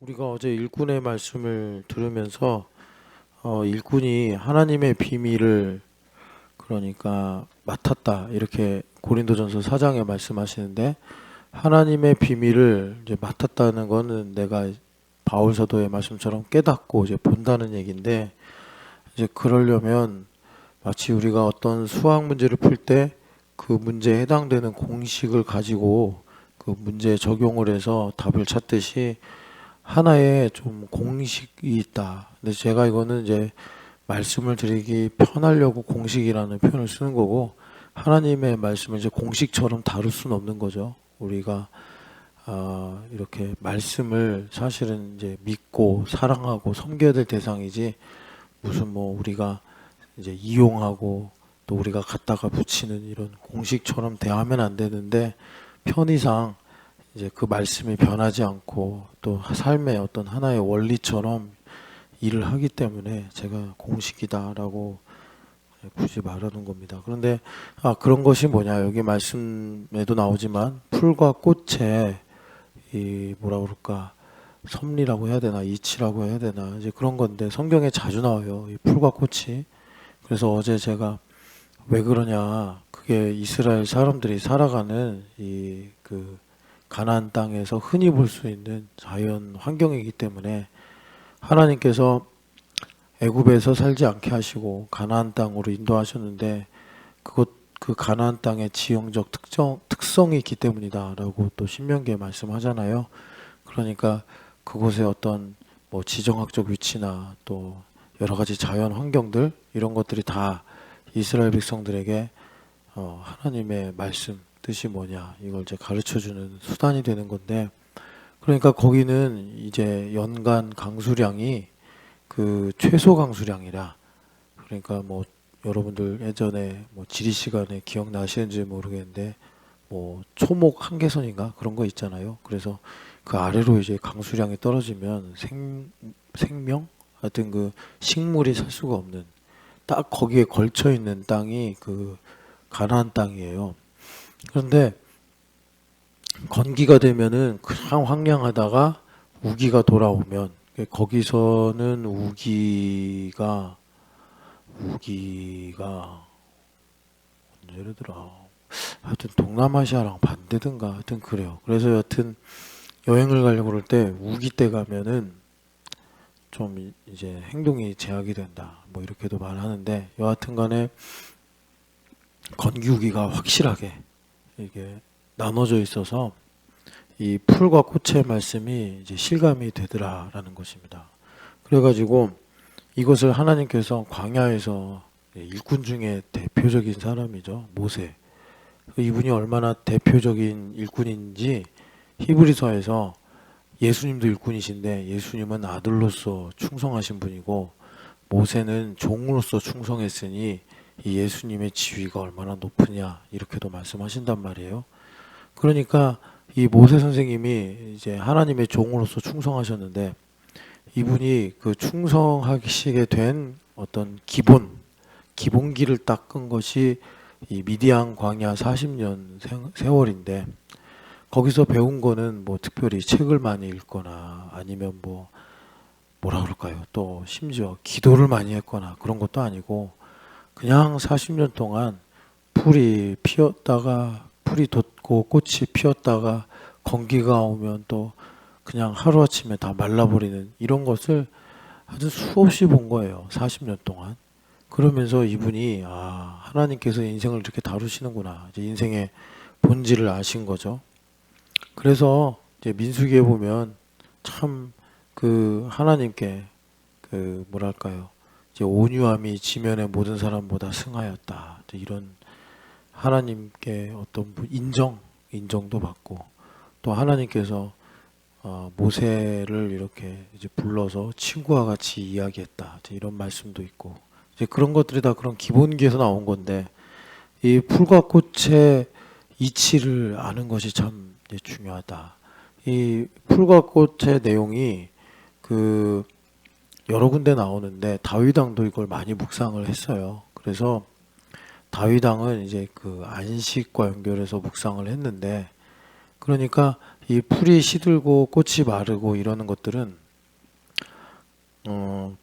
우리가 어제 일꾼의 말씀을 들으면서 일꾼이 하나님의 비밀을 그러니까 맡았다 이렇게 고린도전서 4장에 말씀하시는데, 하나님의 비밀을 이제 맡았다는 거는 내가 바울 사도의 말씀처럼 깨닫고 이제 본다는 얘기인데, 이제 그러려면 마치 우리가 어떤 수학 문제를 풀 때 그 문제에 해당되는 공식을 가지고 그 문제에 적용을 해서 답을 찾듯이 하나의 좀 공식이 있다. 근데 제가 이거는 이제 말씀을 드리기 편하려고 공식이라는 표현을 쓰는 거고, 하나님의 말씀을 이제 공식처럼 다룰 수는 없는 거죠. 우리가 이렇게 말씀을 사실은 이제 믿고 사랑하고 섬겨야 될 대상이지, 무슨 뭐 우리가 이제 이용하고 또 우리가 갖다가 붙이는 이런 공식처럼 대하면 안 되는데, 편의상 이제 그 말씀이 변하지 않고 또 삶의 어떤 하나의 원리처럼 일을 하기 때문에 제가 공식이다라고 굳이 말하는 겁니다. 그런데 그런 것이 뭐냐, 여기 말씀에도 나오지만 풀과 꽃의 이 뭐라 그럴까, 섭리라고 해야 되나 이치라고 해야 되나, 이제 그런 건데 성경에 자주 나와요, 이 풀과 꽃이. 그래서 어제 제가 왜 그러냐, 그게 이스라엘 사람들이 살아가는 이 그 가나안 땅에서 흔히 볼 수 있는 자연 환경이기 때문에, 하나님께서 애굽에서 살지 않게 하시고 가나안 땅으로 인도하셨는데, 그 가나안 땅의 지형적 특성이 있기 때문이다라고 또 신명기에 말씀하잖아요. 그러니까 그곳의 어떤 뭐 지정학적 위치나 또 여러 가지 자연 환경들, 이런 것들이 다 이스라엘 백성들에게 하나님의 말씀 뜻이 뭐냐 이걸 이제 가르쳐주는 수단이 되는 건데, 그러니까 거기는 이제 연간 강수량이 그 최소 강수량이라, 그러니까 뭐 여러분들 예전에 뭐 지리 시간에 기억나시는지 모르겠는데 뭐 초목 한계선인가 그런 거 있잖아요. 그래서 그 아래로 이제 강수량이 떨어지면 생명, 하여튼 그 식물이 살 수가 없는, 딱 거기에 걸쳐 있는 땅이 그 가나안 땅이에요. 그런데 건기가 되면은 그냥 황량하다가 우기가 돌아오면, 거기서는 우기가 언제더라, 하여튼 동남아시아랑 반대든가 하여튼 그래요. 그래서 여튼 여행을 가려고 그럴 때 우기 때 가면은 좀 이제 행동이 제약이 된다 뭐 이렇게도 말하는데, 여하튼 간에 건기우기가 확실하게 이게 나눠져 있어서 이 풀과 꽃의 말씀이 이제 실감이 되더라라는 것입니다. 그래가지고 이것을 하나님께서 광야에서 일꾼 중에 대표적인 사람이죠, 모세. 이분이 얼마나 대표적인 일꾼인지 히브리서에서, 예수님도 일꾼이신데 예수님은 아들로서 충성하신 분이고 모세는 종으로서 충성했으니 이 예수님의 지위가 얼마나 높으냐 이렇게도 말씀하신단 말이에요. 그러니까 이 모세 선생님이 이제 하나님의 종으로서 충성하셨는데, 이분이 그 충성하시게 된 어떤 기본기를 닦은 것이 이 미디안 광야 40년 세월인데, 거기서 배운 거는 뭐 특별히 책을 많이 읽거나 아니면 뭐라 그럴까요, 또 심지어 기도를 많이 했거나 그런 것도 아니고, 그냥 40년 동안 풀이 돋고 꽃이 피었다가 건기가 오면 또 그냥 하루아침에 다 말라버리는 이런 것을 아주 수없이 본 거예요, 40년 동안. 그러면서 이분이 하나님께서 인생을 이렇게 다루시는구나, 이제 인생의 본질을 아신 거죠. 그래서 이제 민수기에 보면 참 그 하나님께 그 뭐랄까요, 이제 온유함이 지면의 모든 사람보다 승하였다, 이런 하나님께 어떤 인정도 받고, 또 하나님께서 모세를 이렇게 이제 불러서 친구와 같이 이야기했다, 이런 말씀도 있고, 이제 그런 것들이 다 그런 기본기에서 나온 건데, 이 풀과 꽃의 이치를 아는 것이 참 이제 중요하다. 이 풀과 꽃의 내용이 그 여러 군데 나오는데 다윗왕도 이걸 많이 묵상을 했어요. 그래서 다윗왕은 이제 그 안식과 연결해서 묵상을 했는데, 그러니까 이 풀이 시들고 꽃이 마르고 이러는 것들은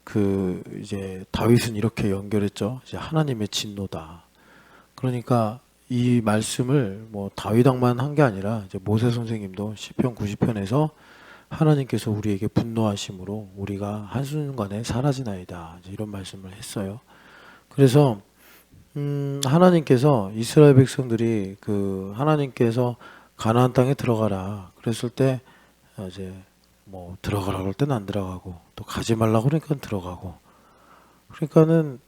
그 이제 다윗은 이렇게 연결했죠. 이제 하나님의 진노다. 그러니까 이 말씀을 뭐 다윗왕만 한 게 아니라 이제 모세 선생님도 시편 90편에서 하나님께서 우리에게 분노하심으로 우리가 한순간에 사라지나이다. 이제 이런 말씀을 했어요. 그래서 하나님께서 이스라엘 백성들이 그 하나님께서 가나안 땅에 들어가라 그랬을 때 이제 뭐 들어가라고 할 때는 안 들어가고 또 가지 말라고 그러니까 들어가고 그러니까는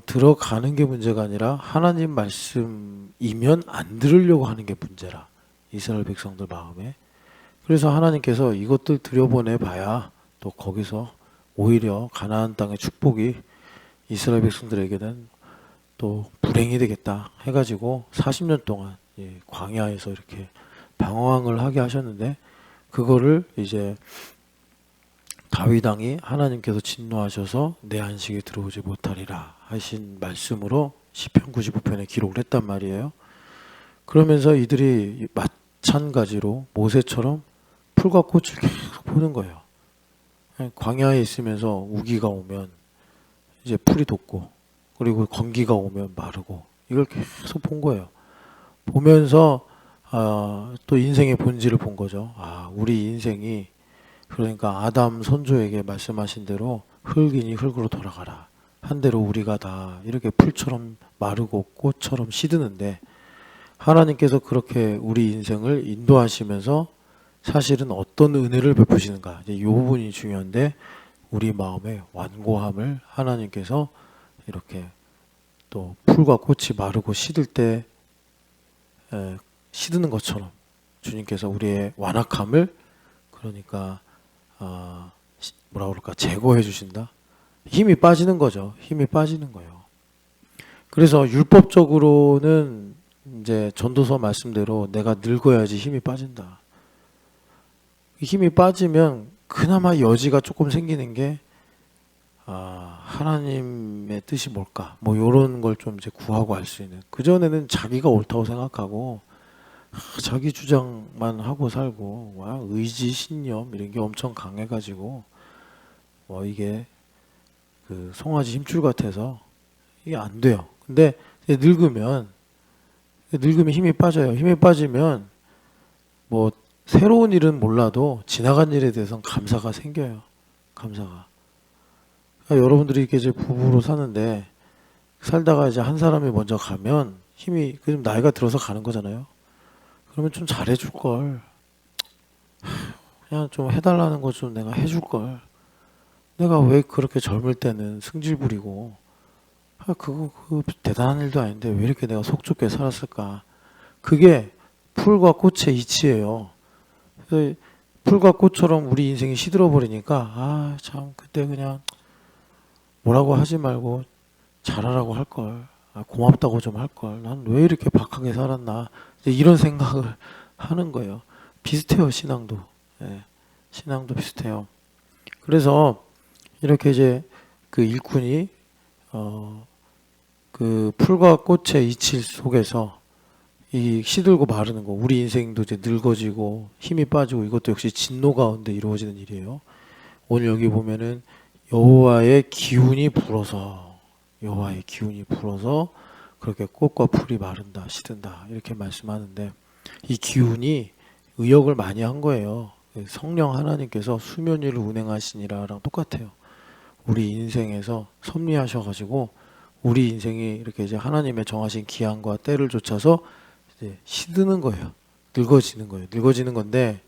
들어가는 게 문제가 아니라 하나님 말씀이면 안 들으려고 하는 게 문제라 이스라엘 백성들 마음에. 그래서 하나님께서 이것들 들여보내 봐야 또 거기서 오히려 가나안 땅의 축복이 이스라엘 백성들에게는 또 불행이 되겠다 해가지고 40년 동안 광야에서 이렇게 방황을 하게 하셨는데 그거를 이제 다윗 왕이 하나님께서 진노하셔서 내 안식에 들어오지 못하리라 하신 말씀으로 시편 95편에 기록을 했단 말이에요. 그러면서 이들이 마찬가지로 모세처럼 풀과 꽃을 계속 보는 거예요. 광야에 있으면서 우기가 오면 이제 풀이 돋고 그리고 건기가 오면 마르고 이걸 계속 본 거예요. 보면서 또 인생의 본질을 본 거죠. 우리 인생이 그러니까 아담 선조에게 말씀하신 대로 흙이니 흙으로 돌아가라. 한 대로 우리가 다 이렇게 풀처럼 마르고 꽃처럼 시드는데 하나님께서 그렇게 우리 인생을 인도하시면서 사실은 어떤 은혜를 베푸시는가. 이제 이 부분이 중요한데 우리 마음의 완고함을 하나님께서 이렇게 또 풀과 꽃이 마르고 시들 때 시드는 것처럼 주님께서 우리의 완악함을 그러니까 뭐라 그럴까 제거해 주신다. 힘이 빠지는 거죠. 힘이 빠지는 거예요. 그래서 율법적으로는 이제 전도서 말씀대로 내가 늙어야지 힘이 빠진다. 힘이 빠지면 그나마 여지가 조금 생기는 게 하나님의 뜻이 뭘까? 뭐 요런 걸 좀 이제 구하고 알 수 있는. 그전에는 자기가 옳다고 생각하고 자기 주장만 하고 살고 의지, 신념 이런 게 엄청 강해가지고 이게 그 송아지 힘줄 같아서 이게 안 돼요. 근데 늙으면 힘이 빠져요. 힘이 빠지면 뭐 새로운 일은 몰라도 지나간 일에 대해서는 감사가 생겨요. 감사가. 그러니까 여러분들이 이렇게 이제 부부로 사는데 살다가 이제 한 사람이 먼저 가면 힘이 좀 나이가 들어서 가는 거잖아요. 그러면 좀 잘해줄 걸. 그냥 좀 해달라는 거 좀 내가 해줄 걸. 내가 왜 그렇게 젊을 때는 승질 부리고 그거 대단한 일도 아닌데 왜 이렇게 내가 속 좁게 살았을까? 그게 풀과 꽃의 이치예요. 그래서 풀과 꽃처럼 우리 인생이 시들어 버리니까 참 그때 그냥 뭐라고 하지 말고 잘하라고 할 걸. 고맙다고 좀 할 걸. 난 왜 이렇게 박하게 살았나? 이런 생각을 하는 거예요. 비슷해요, 신앙도. 신앙도 비슷해요. 그래서 이렇게 이제 그 일꾼이 그 풀과 꽃의 이치 속에서 이 시들고 마르는 거, 우리 인생도 이제 늙어지고 힘이 빠지고 이것도 역시 진노 가운데 이루어지는 일이에요. 오늘 여기 보면은 여호와의 기운이 불어서 그렇게 꽃과 풀이 마른다, 시든다 이렇게 말씀하는데 이 기운이 의역을 많이 한 거예요. 성령 하나님께서 수면 위를 운행하시니라랑 똑같아요. 우리 인생에서 섭리하셔가지고 우리 인생이 이렇게 이제 하나님의 정하신 기한과 때를 좇아서 이제 시드는 거예요. 늙어지는 거예요. 늙어지는 건데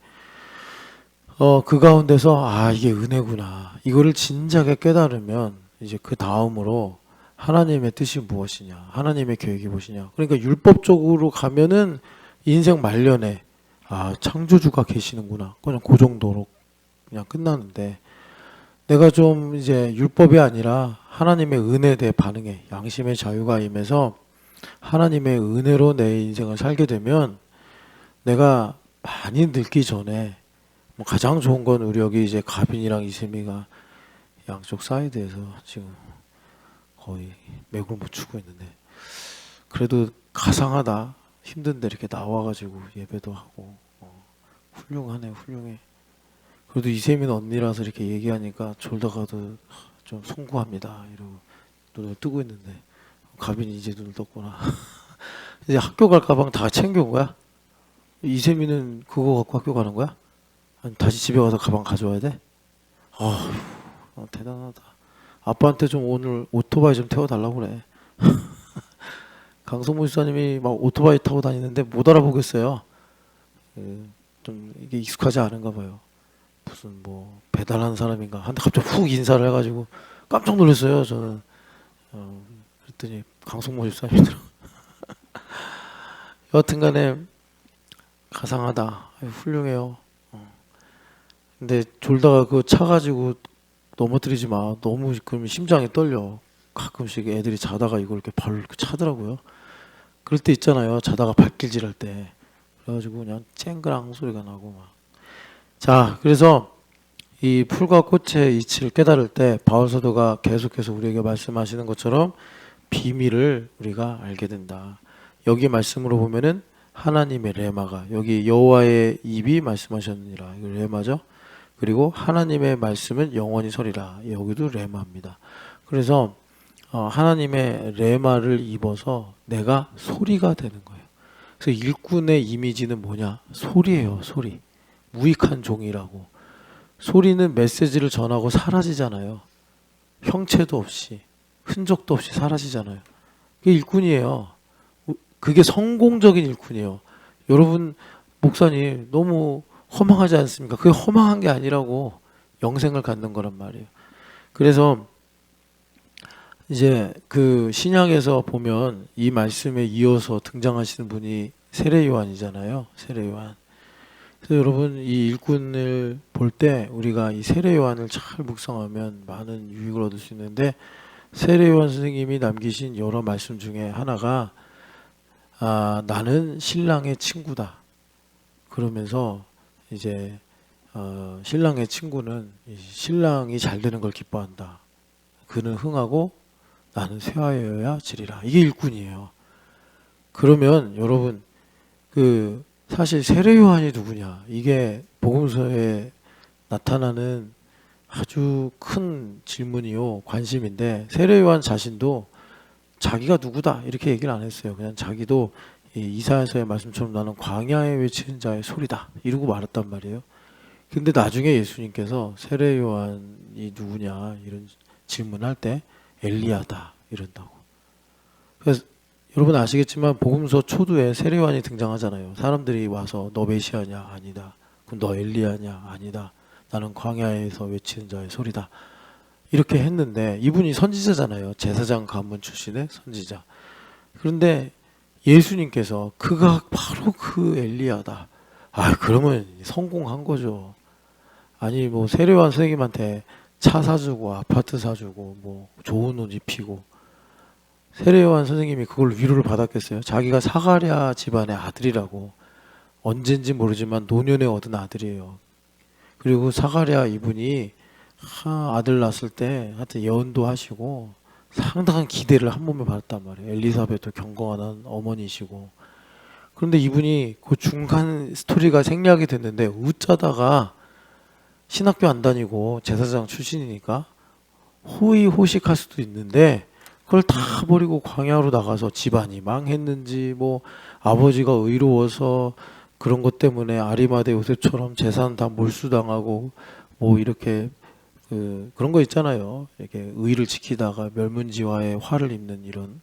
그 가운데서 이게 은혜구나. 이거를 진작에 깨달으면 이제 그 다음으로 하나님의 뜻이 무엇이냐, 하나님의 계획이 무엇이냐. 그러니까 율법적으로 가면은 인생 말년에 창조주가 계시는구나. 그냥 그 정도로 그냥 끝나는데 내가 좀 이제 율법이 아니라 하나님의 은혜에 대해 반응해 양심의 자유가 임해서 하나님의 은혜로 내 인생을 살게 되면 내가 많이 늙기 전에 뭐 가장 좋은 건 우리 여기 이제 가빈이랑 이세미가 양쪽 사이드에서 지금 거의 맥을 못 추고 있는데 그래도 가상하다 힘든데 이렇게 나와가지고 예배도 하고 훌륭하네, 훌륭해. 그래도 이세민 언니라서 이렇게 얘기하니까 졸다가도 좀 송구합니다. 이러고 눈을 뜨고 있는데 가빈이 이제 눈을 떴구나. 이제 학교 갈 가방 다 챙겨온 거야? 이세민은 그거 갖고 학교 가는 거야? 아니, 다시 집에 가서 가방 가져와야 돼? 아, 대단하다. 아빠한테 좀 오늘 오토바이 좀 태워달라고 그래. 강성모 집사님이 막 오토바이 타고 다니는데 못 알아보겠어요. 좀 이게 익숙하지 않은가 봐요. 무슨 뭐 배달하는 사람인가 한데 갑자기 훅 인사를 해가지고 깜짝 놀랐어요. 저는 그랬더니 강성모 집사님이더라고. 여하튼간에 가상하다. 훌륭해요. 근데 졸다가 그 차 가지고 넘어뜨리지 마. 너무 그러면 심장이 떨려. 가끔씩 애들이 자다가 이걸 이렇게 발로 이렇게 차더라고요. 그럴 때 있잖아요. 자다가 발길질할 때. 그래가지고 그냥 쨍그랑 소리가 나고 막. 자, 그래서 이 풀과 꽃의 이치를 깨달을 때 바울 사도가 계속해서 우리에게 말씀하시는 것처럼 비밀을 우리가 알게 된다. 여기 말씀으로 보면은 하나님의 레마가 여기 여호와의 입이 말씀하셨느니라. 이거 레마죠. 그리고 하나님의 말씀은 영원히 서리라. 여기도 레마입니다. 그래서 하나님의 레마를 입어서 내가 소리가 되는 거예요. 그래서 일꾼의 이미지는 뭐냐? 소리예요. 소리. 무익한 종이라고. 소리는 메시지를 전하고 사라지잖아요. 형체도 없이 흔적도 없이 사라지잖아요. 그게 일꾼이에요. 그게 성공적인 일꾼이에요. 여러분 목사님 너무 허망하지 않습니까? 그게 허망한 게 아니라고 영생을 갖는 거란 말이에요. 그래서 이제 그 신약에서 보면 이 말씀에 이어서 등장하시는 분이 세례 요한이잖아요. 세례 요한. 그래서 여러분 이 일꾼을 볼 때 우리가 이 세례 요한을 잘 묵상하면 많은 유익을 얻을 수 있는데 세례 요한 선생님이 남기신 여러 말씀 중에 하나가 나는 신랑의 친구다. 그러면서 이제 신랑의 친구는 신랑이 잘 되는 걸 기뻐한다. 그는 흥하고 나는 쇠하여야 지리라. 이게 일꾼이에요. 그러면 여러분 그 사실 세례 요한이 누구냐? 이게 복음서에 나타나는 아주 큰 질문이요 관심인데 세례 요한 자신도 자기가 누구다 이렇게 얘기를 안 했어요. 그냥 자기도 이사야서의 말씀처럼 나는 광야에 외치는 자의 소리다 이러고 말았단 말이에요. 근데 나중에 예수님께서 세례 요한이 누구냐 이런 질문할 때 엘리야다 이런다고. 그래서 여러분 아시겠지만 복음서 초두에 세례 요한이 등장하잖아요. 사람들이 와서 너 메시아냐? 아니다. 그럼 너 엘리야냐? 아니다. 나는 광야에서 외치는 자의 소리다. 이렇게 했는데 이분이 선지자잖아요. 제사장 가문 출신의 선지자. 그런데 예수님께서 그가 바로 그 엘리야다. 그러면 성공한 거죠. 아니 뭐 세례요한 선생님한테 차 사주고 아파트 사주고 뭐 좋은 옷 입히고 세례요한 선생님이 그걸 위로를 받았겠어요? 자기가 사가랴 집안의 아들이라고 언젠지 모르지만 노년에 얻은 아들이에요. 그리고 사가랴 이분이 아들 낳았을 때 하여튼 예언도 하시고 상당한 기대를 한 몸에 받았단 말이에요. 엘리사벳도 경건한 어머니시고. 그런데 이분이 그 중간 스토리가 생략이 됐는데 어쩌다가 신학교 안 다니고 제사장 출신이니까 호의호식할 수도 있는데 그걸 다 버리고 광야로 나가서 집안이 망했는지 뭐 아버지가 의로워서 그런 것 때문에 아리마대 요셉처럼 재산 다 몰수당하고 뭐 이렇게 그런 거 있잖아요. 이렇게 의를 지키다가 멸문지화에 화를 입는 이런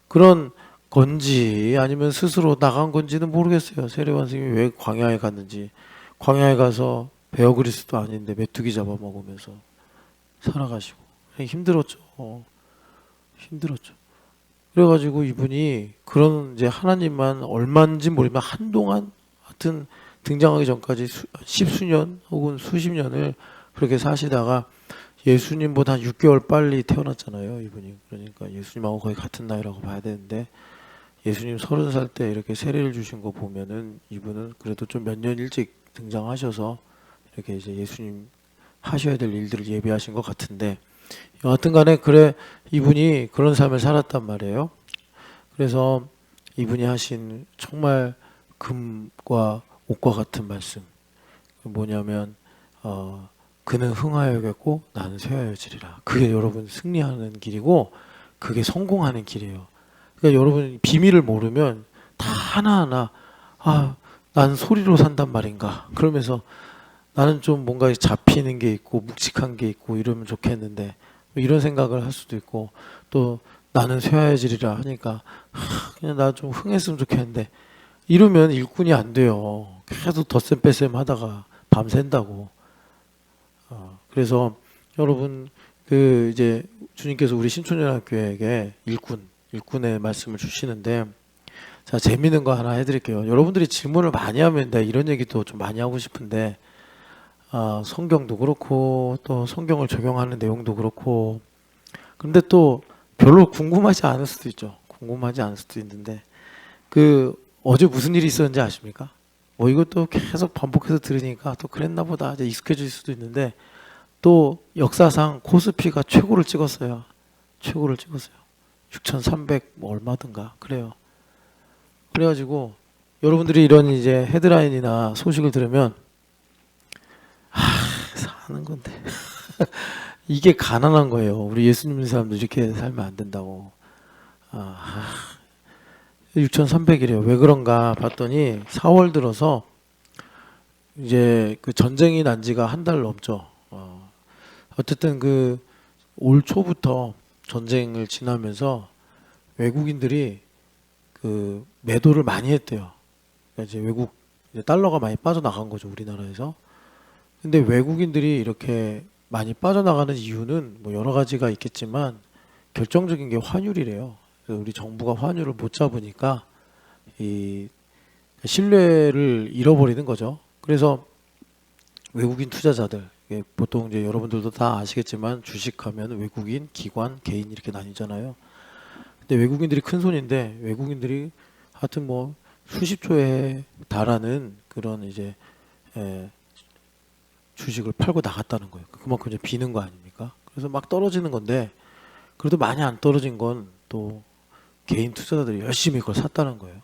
그런 건지 아니면 스스로 나간 건지는 모르겠어요. 세례요한 선생님이 왜 광야에 갔는지. 광야에 가서 베어 그리스도 아닌데 메뚜기 잡아먹으면서 살아가시고 힘들었죠. 힘들었죠. 그래가지고 이분이 그런 이제 하나님만 얼마인지 모르지만 한동안 하여튼 등장하기 전까지 십수년 혹은 수십 년을 그렇게 사시다가 예수님보다 한 6개월 빨리 태어났잖아요, 이분이. 그러니까 예수님하고 거의 같은 나이라고 봐야 되는데 예수님 30살 때 이렇게 세례를 주신 거 보면은 이분은 그래도 좀 몇 년 일찍 등장하셔서 이렇게 이제 예수님 하셔야 될 일들을 예비하신 것 같은데 여하튼 간에 그래 이분이 그런 삶을 살았단 말이에요. 그래서 이분이 하신 정말 금과 옥과 같은 말씀 뭐냐면 그는 흥하여겠고 나는 쇠하여지리라. 그게 여러분 승리하는 길이고 그게 성공하는 길이에요. 그러니까 여러분 비밀을 모르면 다 하나하나 나는 소리로 산단 말인가 그러면서 나는 좀 뭔가 잡히는 게 있고 묵직한 게 있고 이러면 좋겠는데 이런 생각을 할 수도 있고 또 나는 쇠하여지리라 하니까 그냥 나 좀 흥했으면 좋겠는데 이러면 일꾼이 안 돼요. 계속 덧셈 뺄셈 하다가 밤샌다고. 그래서 여러분 그 이제 주님께서 우리 신촌연합교회에게 일꾼의 말씀을 주시는데 자 재미있는 거 하나 해드릴게요. 여러분들이 질문을 많이 하면 내가 이런 얘기도 좀 많이 하고 싶은데 성경도 그렇고 또 성경을 적용하는 내용도 그렇고 근데 또 별로 궁금하지 않을 수도 있죠. 궁금하지 않을 수도 있는데 그 어제 무슨 일이 있었는지 아십니까? 뭐 이것도 계속 반복해서 들으니까 또 그랬나 보다 이제 익숙해질 수도 있는데 또 역사상 코스피가 최고를 찍었어요. 최고를 찍었어요. 6,300 뭐 얼마든가 그래요. 그래가지고 여러분들이 이런 이제 헤드라인이나 소식을 들으면 사는 건데 이게 가난한 거예요. 우리 예수님 믿는 사람들 이렇게 살면 안 된다고. 6,300이래요. 왜 그런가 봤더니 4월 들어서 이제 그 전쟁이 난 지가 한 달 넘죠. 어쨌든 그 올 초부터 전쟁을 지나면서 외국인들이 그 매도를 많이 했대요. 그러니까 이제 이제 달러가 많이 빠져나간 거죠, 우리나라에서. 근데 외국인들이 이렇게 많이 빠져나가는 이유는 뭐 여러 가지가 있겠지만 결정적인 게 환율이래요. 그래서 우리 정부가 환율을 못 잡으니까 이 신뢰를 잃어버리는 거죠. 그래서 외국인 투자자들 보통 이제 여러분들도 다 아시겠지만 주식하면 외국인, 기관, 개인 이렇게 나뉘잖아요. 근데 외국인들이 큰 손인데 외국인들이 하여튼 뭐 수십 조에 달하는 그런 이제 주식을 팔고 나갔다는 거예요. 그만큼 이제 비는 거 아닙니까? 그래서 막 떨어지는 건데 그래도 많이 안 떨어진 건 또 개인 투자자들이 열심히 그걸 샀다는 거예요.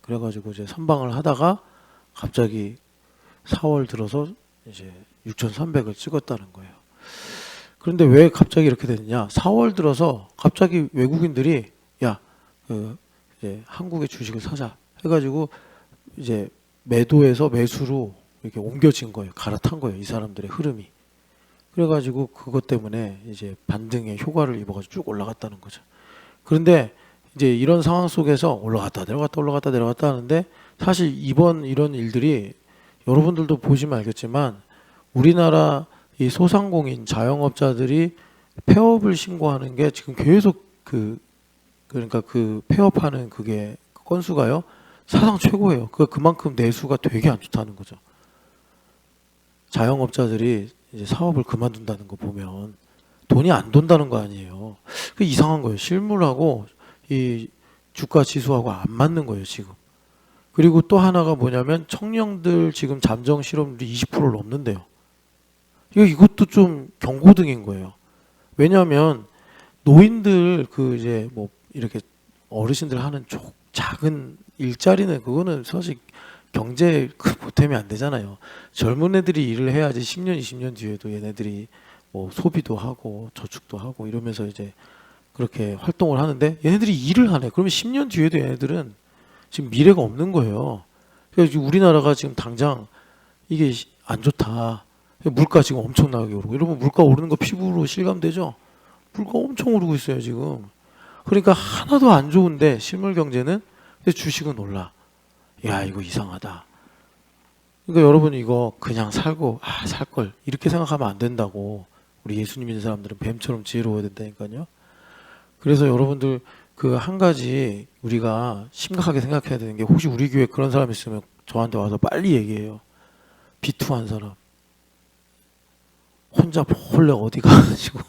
그래가지고 이제 선방을 하다가 갑자기 4월 들어서 이제 6,300을 찍었다는 거예요. 그런데 왜 갑자기 이렇게 됐느냐? 4월 들어서 갑자기 외국인들이 이제 한국의 주식을 사자 해가지고 이제 매도에서 매수로 이렇게 옮겨진 거예요. 갈아탄 거예요. 이 사람들의 흐름이. 그래가지고 그것 때문에 이제 반등의 효과를 입어가지고 쭉 올라갔다는 거죠. 그런데 이제 이런 상황 속에서 올라갔다 내려갔다 하는데 사실 이번 이런 일들이 여러분들도 보시면 알겠지만 우리나라 이 소상공인 자영업자들이 폐업을 신고하는 게 지금 계속 그러니까 그 폐업하는 그게 건수가요 사상 최고예요. 그만큼 내수가 되게 안 좋다는 거죠. 자영업자들이 이제 사업을 그만둔다는 거 보면 돈이 안 돈다는 거 아니에요. 그 이상한 거예요. 실물하고 이 주가 지수하고 안 맞는 거예요 지금. 그리고 또 하나가 뭐냐면 청년들 지금 잠정 실업률이 20%를 넘는데요. 이것도 좀 경고등인 거예요. 왜냐하면 노인들 그 이제 뭐 이렇게 어르신들 하는 작은 일자리는 그거는 사실 경제 그 보탬이 안 되잖아요. 젊은 애들이 일을 해야지 10년, 20년 뒤에도 얘네들이 뭐 소비도 하고 저축도 하고 이러면서 이제 그렇게 활동을 하는데 얘네들이 일을 하네. 그러면 10년 뒤에도 얘네들은 지금 미래가 없는 거예요. 그래서 우리나라가 지금 당장 이게 안 좋다. 물가 지금 엄청나게 오르고 여러분 물가 오르는 거 피부로 실감되죠? 물가 엄청 오르고 있어요 지금. 그러니까 하나도 안 좋은데 실물 경제는 근데 주식은 올라. 야 이거 이상하다. 그러니까 여러분 이거 그냥 살고 살 걸 이렇게 생각하면 안 된다고. 우리 예수님 믿는 사람들은 뱀처럼 지혜로워야 된다니까요. 그래서 여러분들 그 한 가지 우리가 심각하게 생각해야 되는 게 혹시 우리 교회 그런 사람 있으면 저한테 와서 빨리 얘기해요. 비투한 사람. 혼자 몰래 어디 가가지고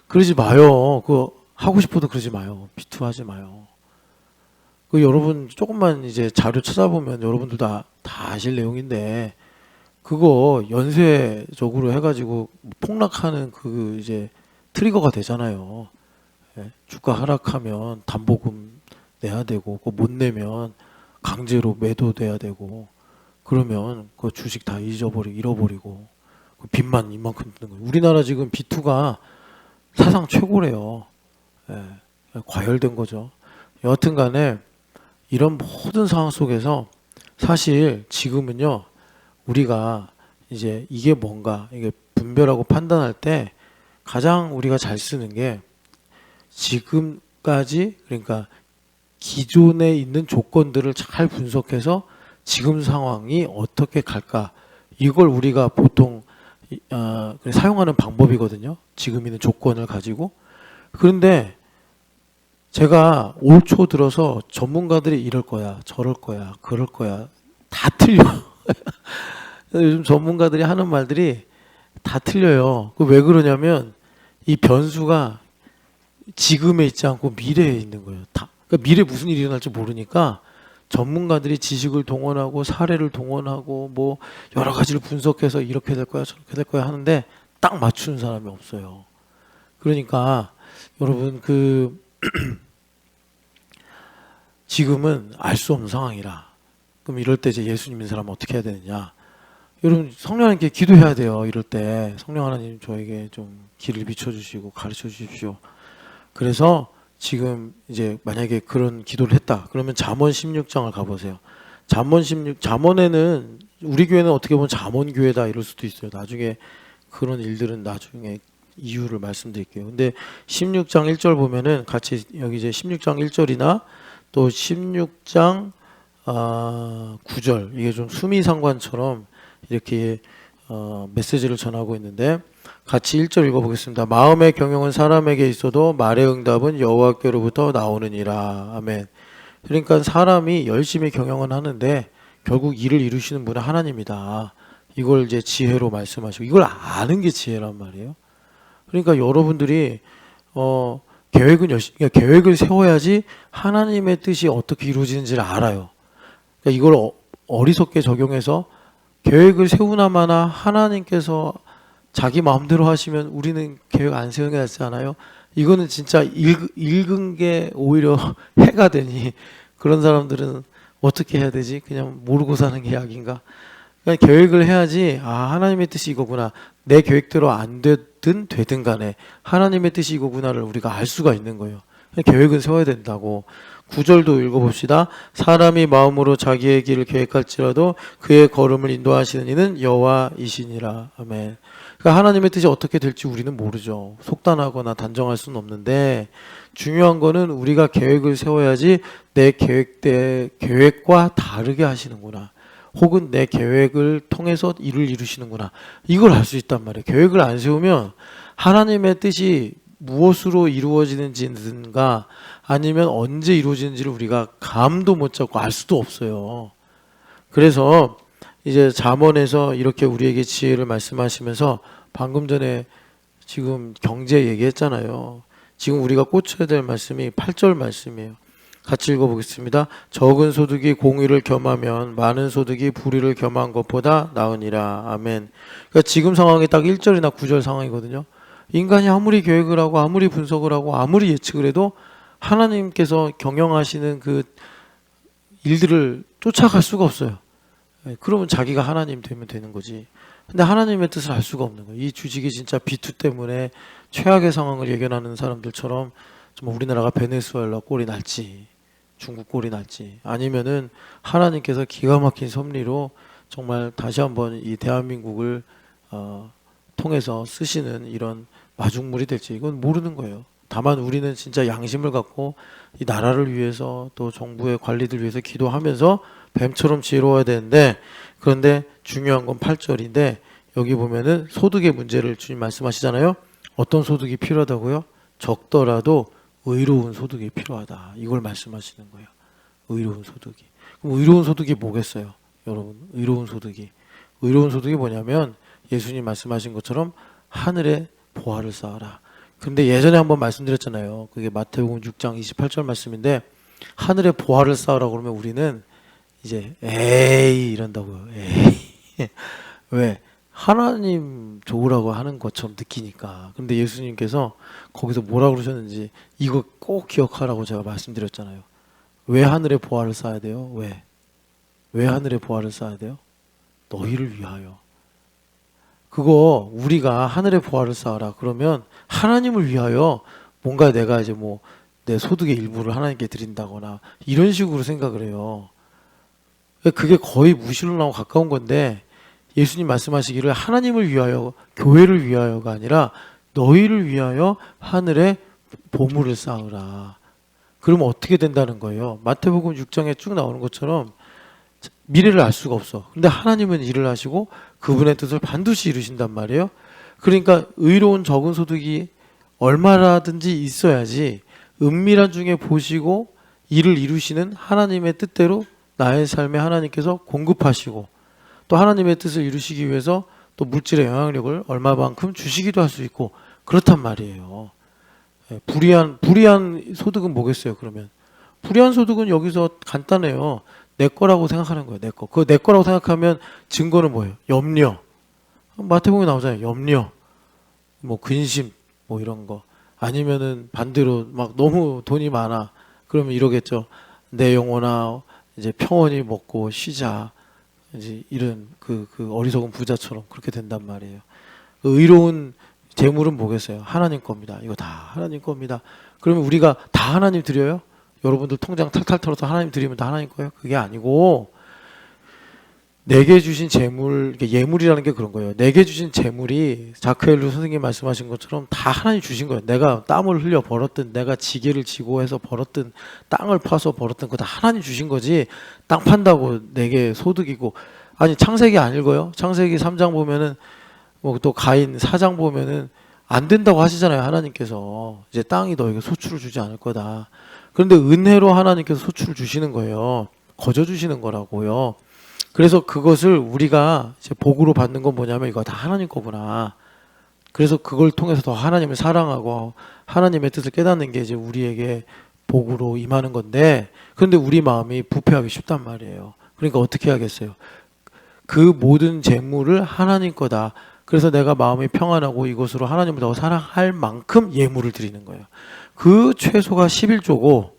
그러지 마요. 그거 하고 싶어도 그러지 마요. 비투하지 마요. 그 여러분 조금만 이제 자료 찾아보면 여러분들 다 아실 내용인데 그거 연쇄적으로 해가지고 폭락하는 그 이제 트리거가 되잖아요. 주가 하락하면 담보금 내야 되고 그거 못 내면 강제로 매도돼야 되고 그러면 그 주식 다 잃어버리고 그 빚만 이만큼 드는 거예요. 우리나라 지금 B2가 사상 최고래요. 예, 과열된 거죠. 여하튼 간에 이런 모든 상황 속에서 사실 지금은요, 우리가 이제 이게 뭔가 이게 분별하고 판단할 때 가장 우리가 잘 쓰는 게 지금까지, 그러니까 기존에 있는 조건들을 잘 분석해서 지금 상황이 어떻게 갈까, 이걸 우리가 보통 사용하는 방법이거든요. 지금 있는 조건을 가지고. 그런데 제가 올 초 들어서 전문가들이 이럴 거야, 저럴 거야, 그럴 거야, 다 틀려. 요즘 전문가들이 하는 말들이 다 틀려요. 그 왜 그러냐면 이 변수가 지금에 있지 않고 미래에 있는 거예요. 다. 그러니까 미래에 무슨 일이 일어날지 모르니까 전문가들이 지식을 동원하고 사례를 동원하고 뭐 여러 가지를 분석해서 이렇게 될 거야, 저렇게 될 거야 하는데 딱 맞추는 사람이 없어요. 그러니까 여러분 지금은 알 수 없는 상황이라. 그럼 이럴 때 이제 예수님 인 사람은 어떻게 해야 되느냐? 여러분 성령 하나님께 기도해야 돼요. 이럴 때 성령 하나님 저에게 좀 길을 비춰주시고 가르쳐 주십시오. 그래서 지금 이제 만약에 그런 기도를 했다. 그러면 잠언 16장을 가보세요. 잠언에는 우리 교회는 어떻게 보면 잠언교회다 이럴 수도 있어요. 나중에 그런 일들은 나중에 이유를 말씀드릴게요. 근데 16장 1절 보면은 같이 여기 이제 16장 1절이나 또 16장 9절 이게 좀 수미상관처럼 이렇게 메시지를 전하고 있는데 같이 1절 읽어보겠습니다. 마음의 경영은 사람에게 있어도 말의 응답은 여호와께로부터 나오느니라. 아멘. 그러니까 사람이 열심히 경영은 하는데 결국 일을 이루시는 분은 하나님이다. 이걸 이제 지혜로 말씀하시고 이걸 아는 게 지혜란 말이에요. 그러니까 여러분들이 그러니까 계획을 세워야지 하나님의 뜻이 어떻게 이루어지는지를 알아요. 그러니까 이걸 어리석게 적용해서 계획을 세우나마나 하나님께서 자기 마음대로 하시면 우리는 계획 안 세우는 게 낫지 않아요? 이거는 진짜 읽은 게 오히려 해가 되니 그런 사람들은 어떻게 해야 되지? 그냥 모르고 사는 게 약인가? 그냥 계획을 해야지 하나님의 뜻이 이거구나. 내 계획대로 안 되든 간에 하나님의 뜻이 이거구나를 우리가 알 수가 있는 거예요. 계획은 세워야 된다고. 9절도 읽어봅시다. 사람이 마음으로 자기의 길을 계획할지라도 그의 걸음을 인도하시는 이는 여호와이시니라. 아멘. 그러니까 하나님의 뜻이 어떻게 될지 우리는 모르죠. 속단하거나 단정할 수는 없는데 중요한 거는 우리가 계획을 세워야지 내 계획과 다르게 하시는구나. 혹은 내 계획을 통해서 일을 이루시는구나. 이걸 알 수 있단 말이에요. 계획을 안 세우면 하나님의 뜻이 무엇으로 이루어지는지든가 아니면 언제 이루어지는지를 우리가 감도 못 잡고 알 수도 없어요. 그래서 이제 잠언에서 이렇게 우리에게 지혜를 말씀하시면서 방금 전에 지금 경제 얘기했잖아요. 지금 우리가 꽂혀야 될 말씀이 8절 말씀이에요. 같이 읽어보겠습니다. 적은 소득이 공의를 겸하면 많은 소득이 불의를 겸한 것보다 나으니라. 아멘. 그러니까 지금 상황이 딱 1절이나 9절 상황이거든요. 인간이 아무리 계획을 하고 아무리 분석을 하고 아무리 예측을 해도 하나님께서 경영하시는 그 일들을 쫓아갈 수가 없어요. 그러면 자기가 하나님 되면 되는 거지. 근데 하나님의 뜻을 알 수가 없는 거예요. 이 주식이 진짜 B2 때문에 최악의 상황을 예견하는 사람들처럼 정말 우리나라가 베네수엘라 꼴이 날지 중국 꼴이 날지 아니면은 하나님께서 기가 막힌 섭리로 정말 다시 한번 이 대한민국을 통해서 쓰시는 이런 마중물이 될지 이건 모르는 거예요. 다만 우리는 진짜 양심을 갖고 이 나라를 위해서 또 정부의 관리들 위해서 기도하면서 뱀처럼 지혜로워야 되는데 그런데 중요한 건 8절인데 여기 보면은 소득의 문제를 주님 말씀하시잖아요. 어떤 소득이 필요하다고요? 적더라도 의로운 소득이 필요하다. 이걸 말씀하시는 거예요. 의로운 소득이. 그럼 의로운 소득이 뭐겠어요? 여러분, 의로운 소득이 뭐냐면 예수님 말씀하신 것처럼 하늘에 보화를 쌓아라. 근데 예전에 한번 말씀드렸잖아요. 그게 마태복음 6장 28절 말씀인데 하늘에 보화를 쌓으라 그러면 우리는 이제 에이 이런다고요. 에이. 왜? 하나님 좋으라고 하는 것처럼 느끼니까. 근데 예수님께서 거기서 뭐라고 그러셨는지 이거 꼭 기억하라고 제가 말씀드렸잖아요. 왜 하늘에 보화를 쌓아야 돼요? 왜 하늘에 보화를 쌓아야 돼요? 너희를 위하여. 그거 우리가 하늘의 보화를 쌓아라. 그러면 하나님을 위하여 뭔가 내가 이제 뭐 내 소득의 일부를 하나님께 드린다거나 이런 식으로 생각을 해요. 그게 거의 무신론하고 가까운 건데 예수님 말씀하시기를 하나님을 위하여, 교회를 위하여가 아니라 너희를 위하여 하늘의 보물을 쌓으라. 그러면 어떻게 된다는 거예요? 마태복음 6장에 쭉 나오는 것처럼 미래를 알 수가 없어. 근데 하나님은 일을 하시고 그분의 뜻을 반드시 이루신단 말이에요. 그러니까 의로운 적은 소득이 얼마라든지 있어야지 은밀한 중에 보시고 일을 이루시는 하나님의 뜻대로 나의 삶에 하나님께서 공급하시고 또 하나님의 뜻을 이루시기 위해서 또 물질의 영향력을 얼마만큼 주시기도 할 수 있고 그렇단 말이에요. 불이한 소득은 뭐겠어요? 그러면 불이한 소득은 여기서 간단해요. 내 거라고 생각하는 거예요. 내 거. 그거 내 거라고 생각하면 증거는 뭐예요? 염려. 마태복음에 나오잖아요. 염려, 뭐 근심, 뭐 이런 거. 아니면은 반대로 막 너무 돈이 많아. 그러면 이러겠죠. 내 영혼아 이제 평온히 먹고 쉬자. 이제 이런 그 어리석은 부자처럼 그렇게 된단 말이에요. 그 의로운 재물은 뭐겠어요? 하나님 겁니다. 이거 다 하나님 겁니다. 그러면 우리가 다 하나님 드려요? 여러분들 통장 탈탈 털어서 하나님 드리면 다 하나님 거예요? 그게 아니고 내게 주신 재물, 예물이라는 게 그런 거예요. 내게 주신 재물이 자크엘루 선생님 말씀하신 것처럼 다 하나님 주신 거예요. 내가 땀을 흘려 벌었든 내가 지게를 지고 해서 벌었든 땅을 파서 벌었든 그거 다 하나님 주신 거지. 땅 판다고 내게 소득이고. 아니 창세기 안 읽어요? 창세기 3장 보면은 뭐 또 가인 4장 보면은 안 된다고 하시잖아요. 하나님께서 이제 땅이 너에게 소출을 주지 않을 거다. 그런데 은혜로 하나님께서 소출을 주시는 거예요. 거저 주시는 거라고요. 그래서 그것을 우리가 이제 복으로 받는 건 뭐냐면 이거 다 하나님 거구나. 그래서 그걸 통해서 더 하나님을 사랑하고 하나님의 뜻을 깨닫는 게 이제 우리에게 복으로 임하는 건데, 그런데 우리 마음이 부패하기 쉽단 말이에요. 그러니까 어떻게 하겠어요? 그 모든 재물을 하나님 거다. 그래서 내가 마음이 평안하고 이것으로 하나님을 더 사랑할 만큼 예물을 드리는 거예요. 그 최소가 11조고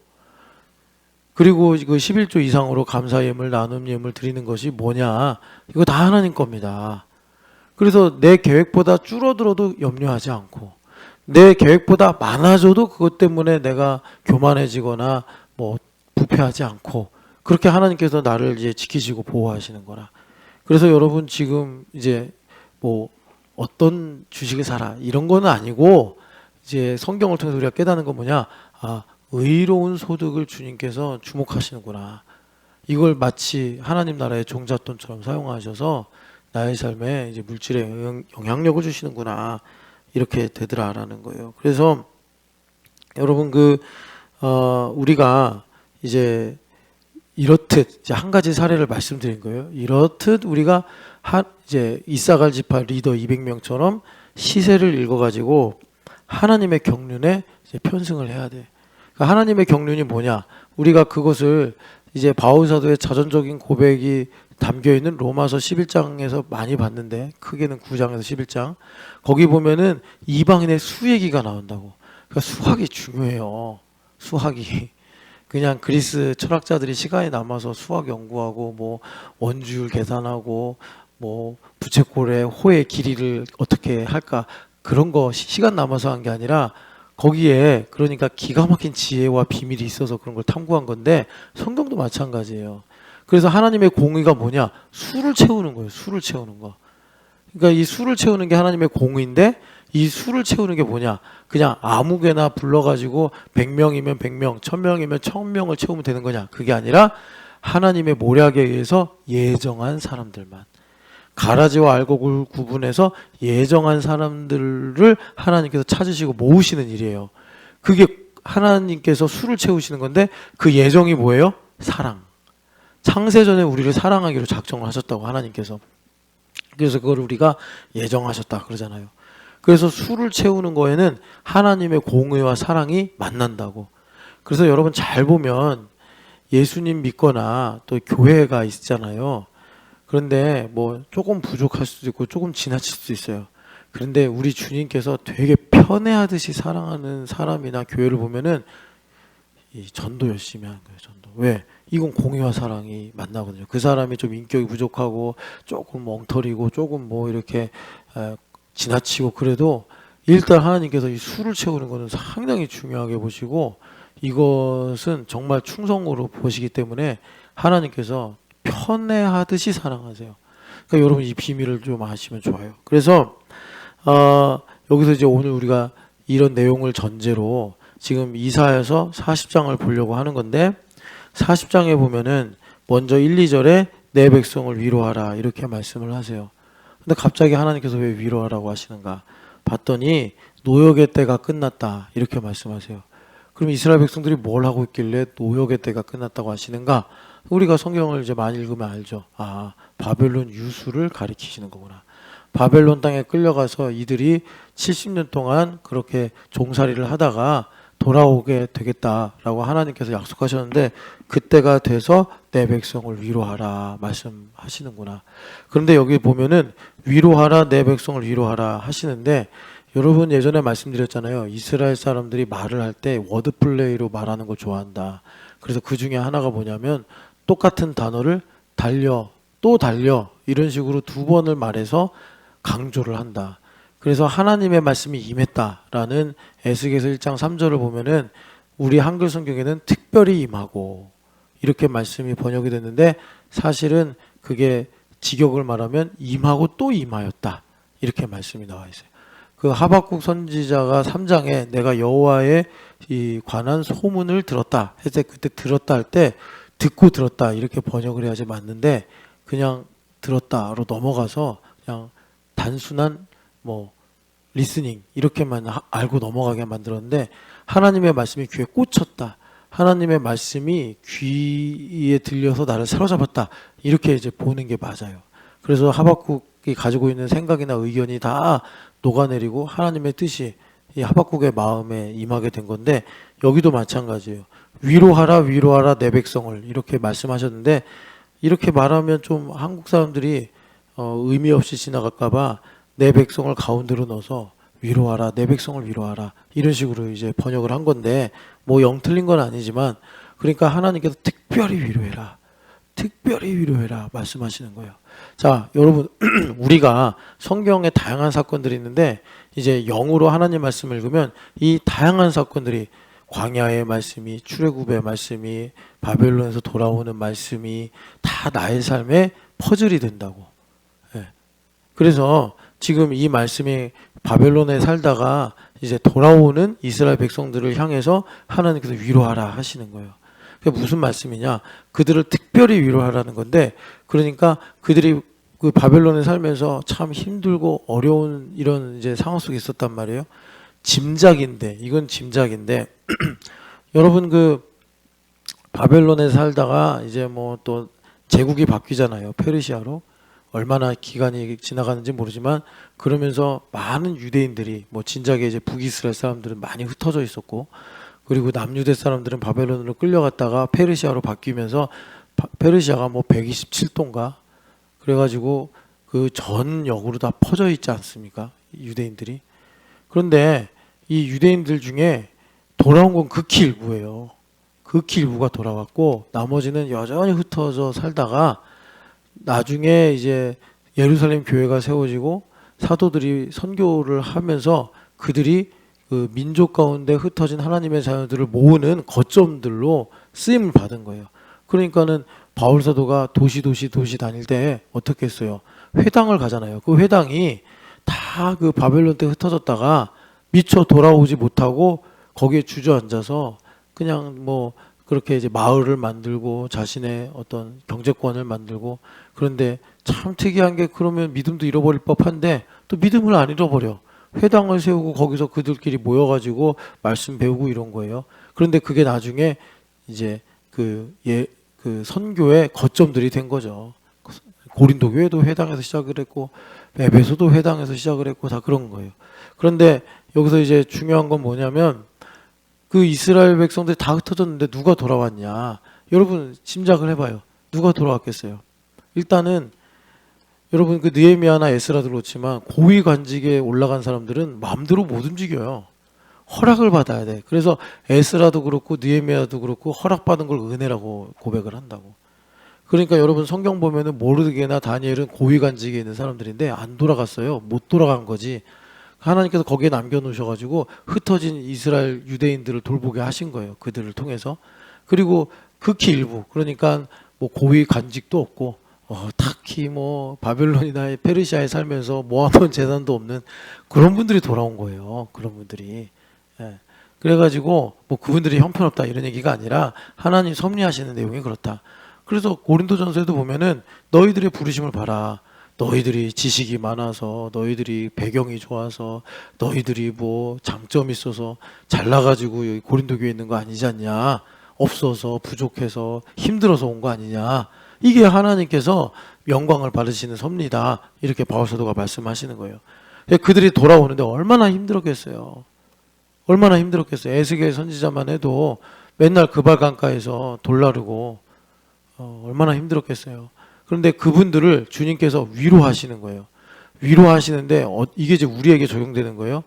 그리고 그 11조 이상으로 감사 예물, 나눔 예물 드리는 것이 뭐냐? 이거 다 하나님 겁니다. 그래서 내 계획보다 줄어들어도 염려하지 않고 내 계획보다 많아져도 그것 때문에 내가 교만해지거나 뭐 부패하지 않고 그렇게 하나님께서 나를 이제 지키시고 보호하시는 거라. 그래서 여러분 지금 이제 뭐 어떤 주식을 사라 이런 거는 아니고 이제 성경을 통해서 우리가 깨닫는 건 뭐냐? 아, 의로운 소득을 주님께서 주목하시는구나. 이걸 마치 하나님 나라의 종잣돈처럼 사용하셔서 나의 삶에 이제 물질의 영향력을 주시는구나. 이렇게 되더라라는 거예요. 그래서 여러분 우리가 이제 이렇듯 이제 한 가지 사례를 말씀드린 거예요. 이렇듯 우리가 이제 이사갈 지파 리더 200명처럼 시세를 읽어가지고 하나님의 경륜에 이제 편승을 해야 돼. 그러니까 하나님의 경륜이 뭐냐? 우리가 그것을 이제 바울 사도의 자전적인 고백이 담겨 있는 로마서 11장에서 많이 봤는데 크게는 9장에서 11장 거기 보면은 이방인의 수얘기가 나온다고. 그러니까 수학이 중요해요. 수학이 그냥 그리스 철학자들이 시간이 남아서 수학 연구하고 뭐 원주율 계산하고 뭐 부채꼴의 호의 길이를 어떻게 할까 그런 거 시간 남아서 한 게 아니라 거기에 그러니까 기가 막힌 지혜와 비밀이 있어서 그런 걸 탐구한 건데 성경도 마찬가지예요. 그래서 하나님의 공의가 뭐냐? 수를 채우는 거예요. 수를 채우는 거. 그러니까 이 수를 채우는 게 하나님의 공의인데 이 수를 채우는 게 뭐냐? 그냥 아무개나 불러가지고 100명이면 100명, 1000명이면 1000명을 채우면 되는 거냐? 그게 아니라 하나님의 모략에 의해서 예정한 사람들만. 가라지와 알곡을 구분해서 예정한 사람들을 하나님께서 찾으시고 모으시는 일이에요. 그게 하나님께서 수를 채우시는 건데 그 예정이 뭐예요? 사랑. 창세전에 우리를 사랑하기로 작정을 하셨다고 하나님께서. 그래서 그걸 우리가 예정하셨다 그러잖아요. 그래서 수를 채우는 거에는 하나님의 공의와 사랑이 만난다고. 그래서 여러분 잘 보면 예수님 믿거나 또 교회가 있잖아요. 그런데 뭐 조금 부족할 수도 있고 조금 지나칠 수도 있어요. 그런데 우리 주님께서 되게 편애하듯이 사랑하는 사람이나 교회를 보면은 이 전도 열심히 하는 거예요. 전도. 왜? 이건 공의와 사랑이 만나거든요. 그 사람이 좀 인격이 부족하고 조금 엉터리고 조금 뭐 이렇게 지나치고 그래도 일단 하나님께서 이 수를 채우는 것은 상당히 중요하게 보시고 이것은 정말 충성으로 보시기 때문에 하나님께서 편애하듯이 사랑하세요. 그러니까 여러분 이 비밀을 좀 아시면 좋아요. 그래서 여기서 이제 오늘 우리가 이런 내용을 전제로 지금 이사야서 40장을 보려고 하는 건데 40장에 보면은 먼저 1, 2절에 내 백성을 위로하라 이렇게 말씀을 하세요. 근데 갑자기 하나님께서 왜 위로하라고 하시는가 봤더니 노역의 때가 끝났다 이렇게 말씀하세요. 그럼 이스라엘 백성들이 뭘 하고 있길래 노역의 때가 끝났다고 하시는가? 우리가 성경을 이제 많이 읽으면 알죠. 아, 바벨론 유수를 가리키시는 거구나. 바벨론 땅에 끌려가서 이들이 70년 동안 그렇게 종살이를 하다가 돌아오게 되겠다라고 하나님께서 약속하셨는데 그때가 돼서 내 백성을 위로하라 말씀하시는구나. 그런데 여기 보면은 위로하라 내 백성을 위로하라 하시는데 여러분 예전에 말씀드렸잖아요. 이스라엘 사람들이 말을 할 때 워드플레이로 말하는 걸 좋아한다. 그래서 그 중에 하나가 뭐냐면 똑같은 단어를 달려 또 달려 이런 식으로 두 번을 말해서 강조를 한다. 그래서 하나님의 말씀이 임했다라는 에스겔서 1장 3절을 보면은 우리 한글 성경에는 특별히 임하고 이렇게 말씀이 번역이 됐는데 사실은 그게 직역을 말하면 임하고 또 임하였다. 이렇게 말씀이 나와 있어요. 그 하박국 선지자가 3장에 내가 여호와의 이 관한 소문을 들었다 했을 때 그때 들었다 할 때 듣고 들었다 이렇게 번역을 해야지 맞는데 그냥 들었다로 넘어가서 그냥 단순한 뭐 리스닝 이렇게만 알고 넘어가게 만들었는데 하나님의 말씀이 귀에 꽂혔다. 하나님의 말씀이 귀에 들려서 나를 사로잡았다. 이렇게 이제 보는 게 맞아요. 그래서 하박국이 가지고 있는 생각이나 의견이 다 녹아내리고 하나님의 뜻이 이 하박국의 마음에 임하게 된 건데 여기도 마찬가지예요. 위로하라 위로하라 내 백성을 이렇게 말씀하셨는데 이렇게 말하면 좀 한국 사람들이 의미 없이 지나갈까 봐 내 백성을 가운데로 넣어서 위로하라 내 백성을 위로하라 이런 식으로 이제 번역을 한 건데 뭐 영 틀린 건 아니지만 그러니까 하나님께서 특별히 위로해라 말씀하시는 거예요. 자 여러분 우리가 성경에 다양한 사건들이 있는데 이제 영으로 하나님 말씀을 읽으면 이 다양한 사건들이 광야의 말씀이 출애굽의 말씀이 바벨론에서 돌아오는 말씀이 다 나의 삶에 퍼즐이 된다고. 예. 그래서 지금 이 말씀이 바벨론에 살다가 이제 돌아오는 이스라엘 백성들을 향해서 하나님께서 위로하라 하시는 거예요. 그게 무슨 말씀이냐? 그들을 특별히 위로하라는 건데, 그러니까 그들이 그 바벨론에 살면서 참 힘들고 어려운 이런 이제 상황 속에 있었단 말이에요. 이건 짐작인데, 여러분 그 바벨론에 살다가 이제 뭐 또 제국이 바뀌잖아요. 페르시아로. 얼마나 기간이 지나가는지 모르지만 그러면서 많은 유대인들이 뭐 진작에 이제 북이스라엘 사람들은 많이 흩어져 있었고 그리고 남유대 사람들은 바벨론으로 끌려갔다가 페르시아로 바뀌면서 페르시아가 뭐 127도인가 그래가지고 그 전 역으로 다 퍼져 있지 않습니까? 유대인들이. 그런데 이 유대인들 중에 돌아온 건 극히 일부예요. 극히 일부가 돌아왔고 나머지는 여전히 흩어져 살다가 나중에 이제 예루살렘 교회가 세워지고 사도들이 선교를 하면서 그들이 그 민족 가운데 흩어진 하나님의 자녀들을 모으는 거점들로 쓰임을 받은 거예요. 그러니까는 바울 사도가 도시 다닐 때 어떻게 했어요? 회당을 가잖아요. 그 회당이 다 그 바벨론 때 흩어졌다가 미처 돌아오지 못하고 거기에 주저앉아서 그냥 뭐 그렇게 이제 마을을 만들고 자신의 어떤 경제권을 만들고 그런데 참 특이한 게 그러면 믿음도 잃어버릴 법한데 또 믿음을 안 잃어버려. 회당을 세우고 거기서 그들끼리 모여가지고 말씀 배우고 이런 거예요. 그런데 그게 나중에 이제 그 선교의 거점들이 된 거죠. 고린도 교회도 회당에서 시작을 했고 에베소도 회당에서 시작을 했고 다 그런 거예요. 그런데 여기서 이제 중요한 건 뭐냐면 그 이스라엘 백성들이 다 흩어졌는데 누가 돌아왔냐? 여러분 짐작을 해봐요. 누가 돌아왔겠어요? 일단은 여러분 그 느헤미야나 에스라도 그렇지만 고위 관직에 올라간 사람들은 마음대로 못 움직여요. 허락을 받아야 돼. 그래서 에스라도 그렇고 느헤미야도 그렇고 허락받은 걸 은혜라고 고백을 한다고. 그러니까 여러분 성경 보면은 모르드게나 다니엘은 고위관직에 있는 사람들인데 안 돌아갔어요. 못 돌아간 거지. 하나님께서 거기에 남겨놓으셔가지고 흩어진 이스라엘 유대인들을 돌보게 하신 거예요. 그들을 통해서. 그리고 극히 일부, 그러니까 뭐 고위 관직도 없고 딱히 뭐 바벨론이나 페르시아에 살면서 모아놓은 재산도 없는 그런 분들이 돌아온 거예요. 그런 분들이. 예. 그래가지고 뭐 그분들이 형편없다 이런 얘기가 아니라 하나님 섭리하시는 내용이 그렇다. 그래서 고린도전서에도 보면은 너희들의 부르심을 봐라. 너희들이 지식이 많아서, 너희들이 배경이 좋아서, 너희들이 뭐 장점이 있어서 잘나가지고 여기 고린도 교회에 있는 거 아니지 않냐? 없어서 부족해서 힘들어서 온 거 아니냐? 이게 하나님께서 영광을 받으시는 섭리다. 이렇게 바울사도가 말씀하시는 거예요. 그들이 돌아오는데 얼마나 힘들었겠어요. 얼마나 힘들었겠어요. 에스겔 선지자만 해도 맨날 그발 강가에서 돌 나르고 얼마나 힘들었겠어요. 그런데 그분들을 주님께서 위로하시는 거예요. 위로하시는데 이게 이제 우리에게 적용되는 거예요.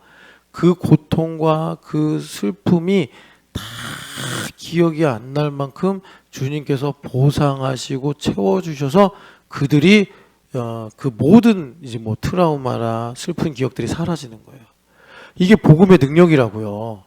그 고통과 그 슬픔이 다 기억이 안 날 만큼 주님께서 보상하시고 채워주셔서 그들이 그 모든 이제 뭐 트라우마나 슬픈 기억들이 사라지는 거예요. 이게 복음의 능력이라고요.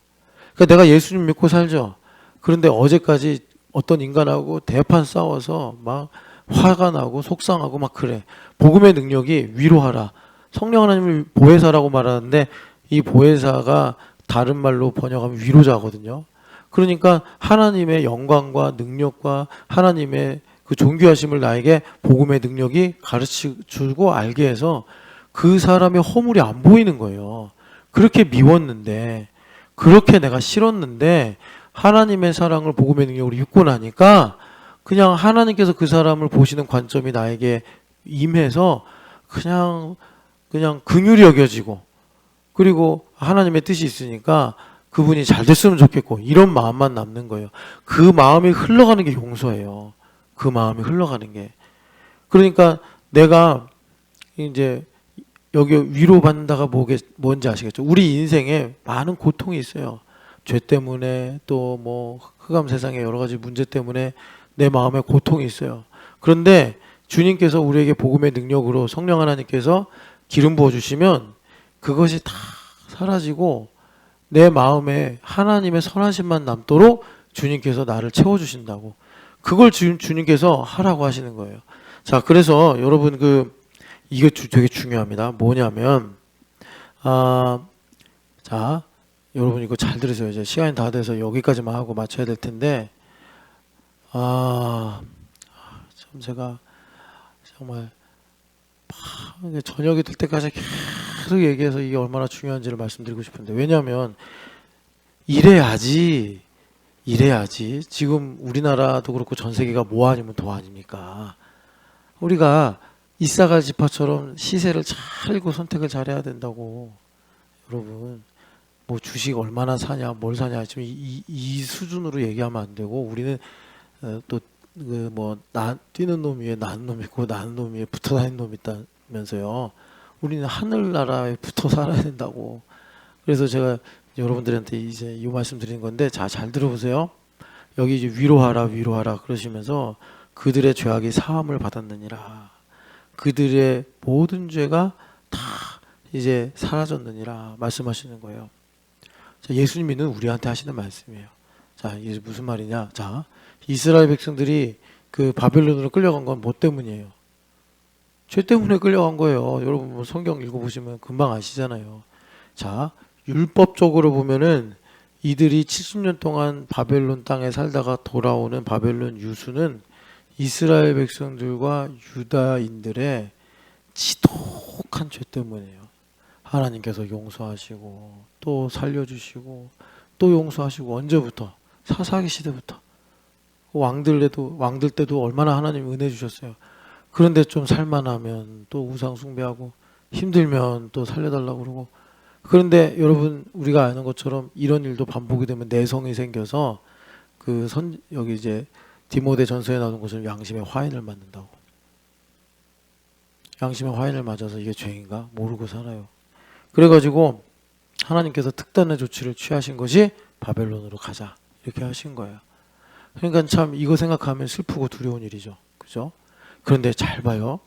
그러니까 내가 예수님 믿고 살죠. 그런데 어제까지 어떤 인간하고 대판 싸워서 막 화가 나고 속상하고 막 그래. 복음의 능력이 위로하라. 성령 하나님을 보혜사라고 말하는데 이 보혜사가 다른 말로 번역하면 위로자거든요. 그러니까 하나님의 영광과 능력과 하나님의 그 존귀하심을 나에게 복음의 능력이 가르치고 알게 해서 그 사람의 허물이 안 보이는 거예요. 그렇게 미웠는데, 그렇게 내가 싫었는데 하나님의 사랑을 복음의 능력으로 입고 나니까 그냥 하나님께서 그 사람을 보시는 관점이 나에게 임해서 그냥 긍휼히 여겨지고, 그리고 하나님의 뜻이 있으니까 그분이 잘 됐으면 좋겠고 이런 마음만 남는 거예요. 그 마음이 흘러가는 게 용서예요. 그 마음이 흘러가는 게. 그러니까 내가 이제 여기 위로받는다가 뭔지 아시겠죠? 우리 인생에 많은 고통이 있어요. 죄 때문에 또 뭐 흑암 세상의 여러 가지 문제 때문에 내 마음에 고통이 있어요. 그런데 주님께서 우리에게 복음의 능력으로 성령 하나님께서 기름 부어주시면 그것이 다 사라지고 내 마음에 하나님의 선하심만 남도록 주님께서 나를 채워주신다고. 그걸 주님께서 하라고 하시는 거예요. 자, 그래서 여러분 이거 되게 중요합니다. 뭐냐면 자, 여러분 이거 잘 들으세요. 이제 시간이 다 돼서 여기까지만 하고 마쳐야 될 텐데 참 제가 정말 저녁이 될 때까지 계속 얘기해서 이게 얼마나 중요한지를 말씀드리고 싶은데, 왜냐하면 이래야지 지금 우리나라도 그렇고 전 세계가 뭐 아니면 도 아닙니까? 우리가 이사갈 지파처럼 시세를 잘 읽고 선택을 잘해야 된다고. 여러분 뭐 주식 얼마나 사냐 뭘 사냐 지금 이 수준으로 얘기하면 안 되고, 우리는 또 뭐 뛰는 놈 위에 나는 놈 있고 나는 놈 위에 붙어 다니는 놈 있다면서요. 우리는 하늘나라에 붙어 살아야 된다고. 그래서 제가 여러분들한테 이제 이 말씀 드리는 건데, 자, 잘 들어보세요. 여기 이제 위로하라 그러시면서 그들의 죄악이 사함을 받았느니라. 그들의 모든 죄가 다 이제 사라졌느니라 말씀하시는 거예요. 자, 예수님 믿는 우리한테 하시는 말씀이에요. 자, 이게 무슨 말이냐? 자, 이스라엘 백성들이 그 바벨론으로 끌려간 건 뭐 때문이에요? 죄 때문에 끌려간 거예요. 여러분 뭐 성경 읽어보시면 금방 아시잖아요. 자, 율법적으로 보면은 이들이 70년 동안 바벨론 땅에 살다가 돌아오는 바벨론 유수는 이스라엘 백성들과 유다인들의 지독한 죄 때문이에요. 하나님께서 용서하시고 또 살려주시고 또 용서하시고, 언제부터? 사사기 시대부터. 왕들 때도 얼마나 하나님 은혜 주셨어요. 그런데 좀 살만하면 또 우상 숭배하고, 힘들면 또 살려달라고 그러고. 그런데 여러분 우리가 아는 것처럼 이런 일도 반복이 되면 내성이 생겨서 여기 이제 디모데 전서에 나오는 것을 양심의 화인을 맞는다고. 양심의 화인을 맞아서 이게 죄인가 모르고 살아요. 그래가지고 하나님께서 특단의 조치를 취하신 것이 바벨론으로 가자 이렇게 하신 거예요. 그러니까 참 이거 생각하면 슬프고 두려운 일이죠. 그죠? 그런데 잘 봐요.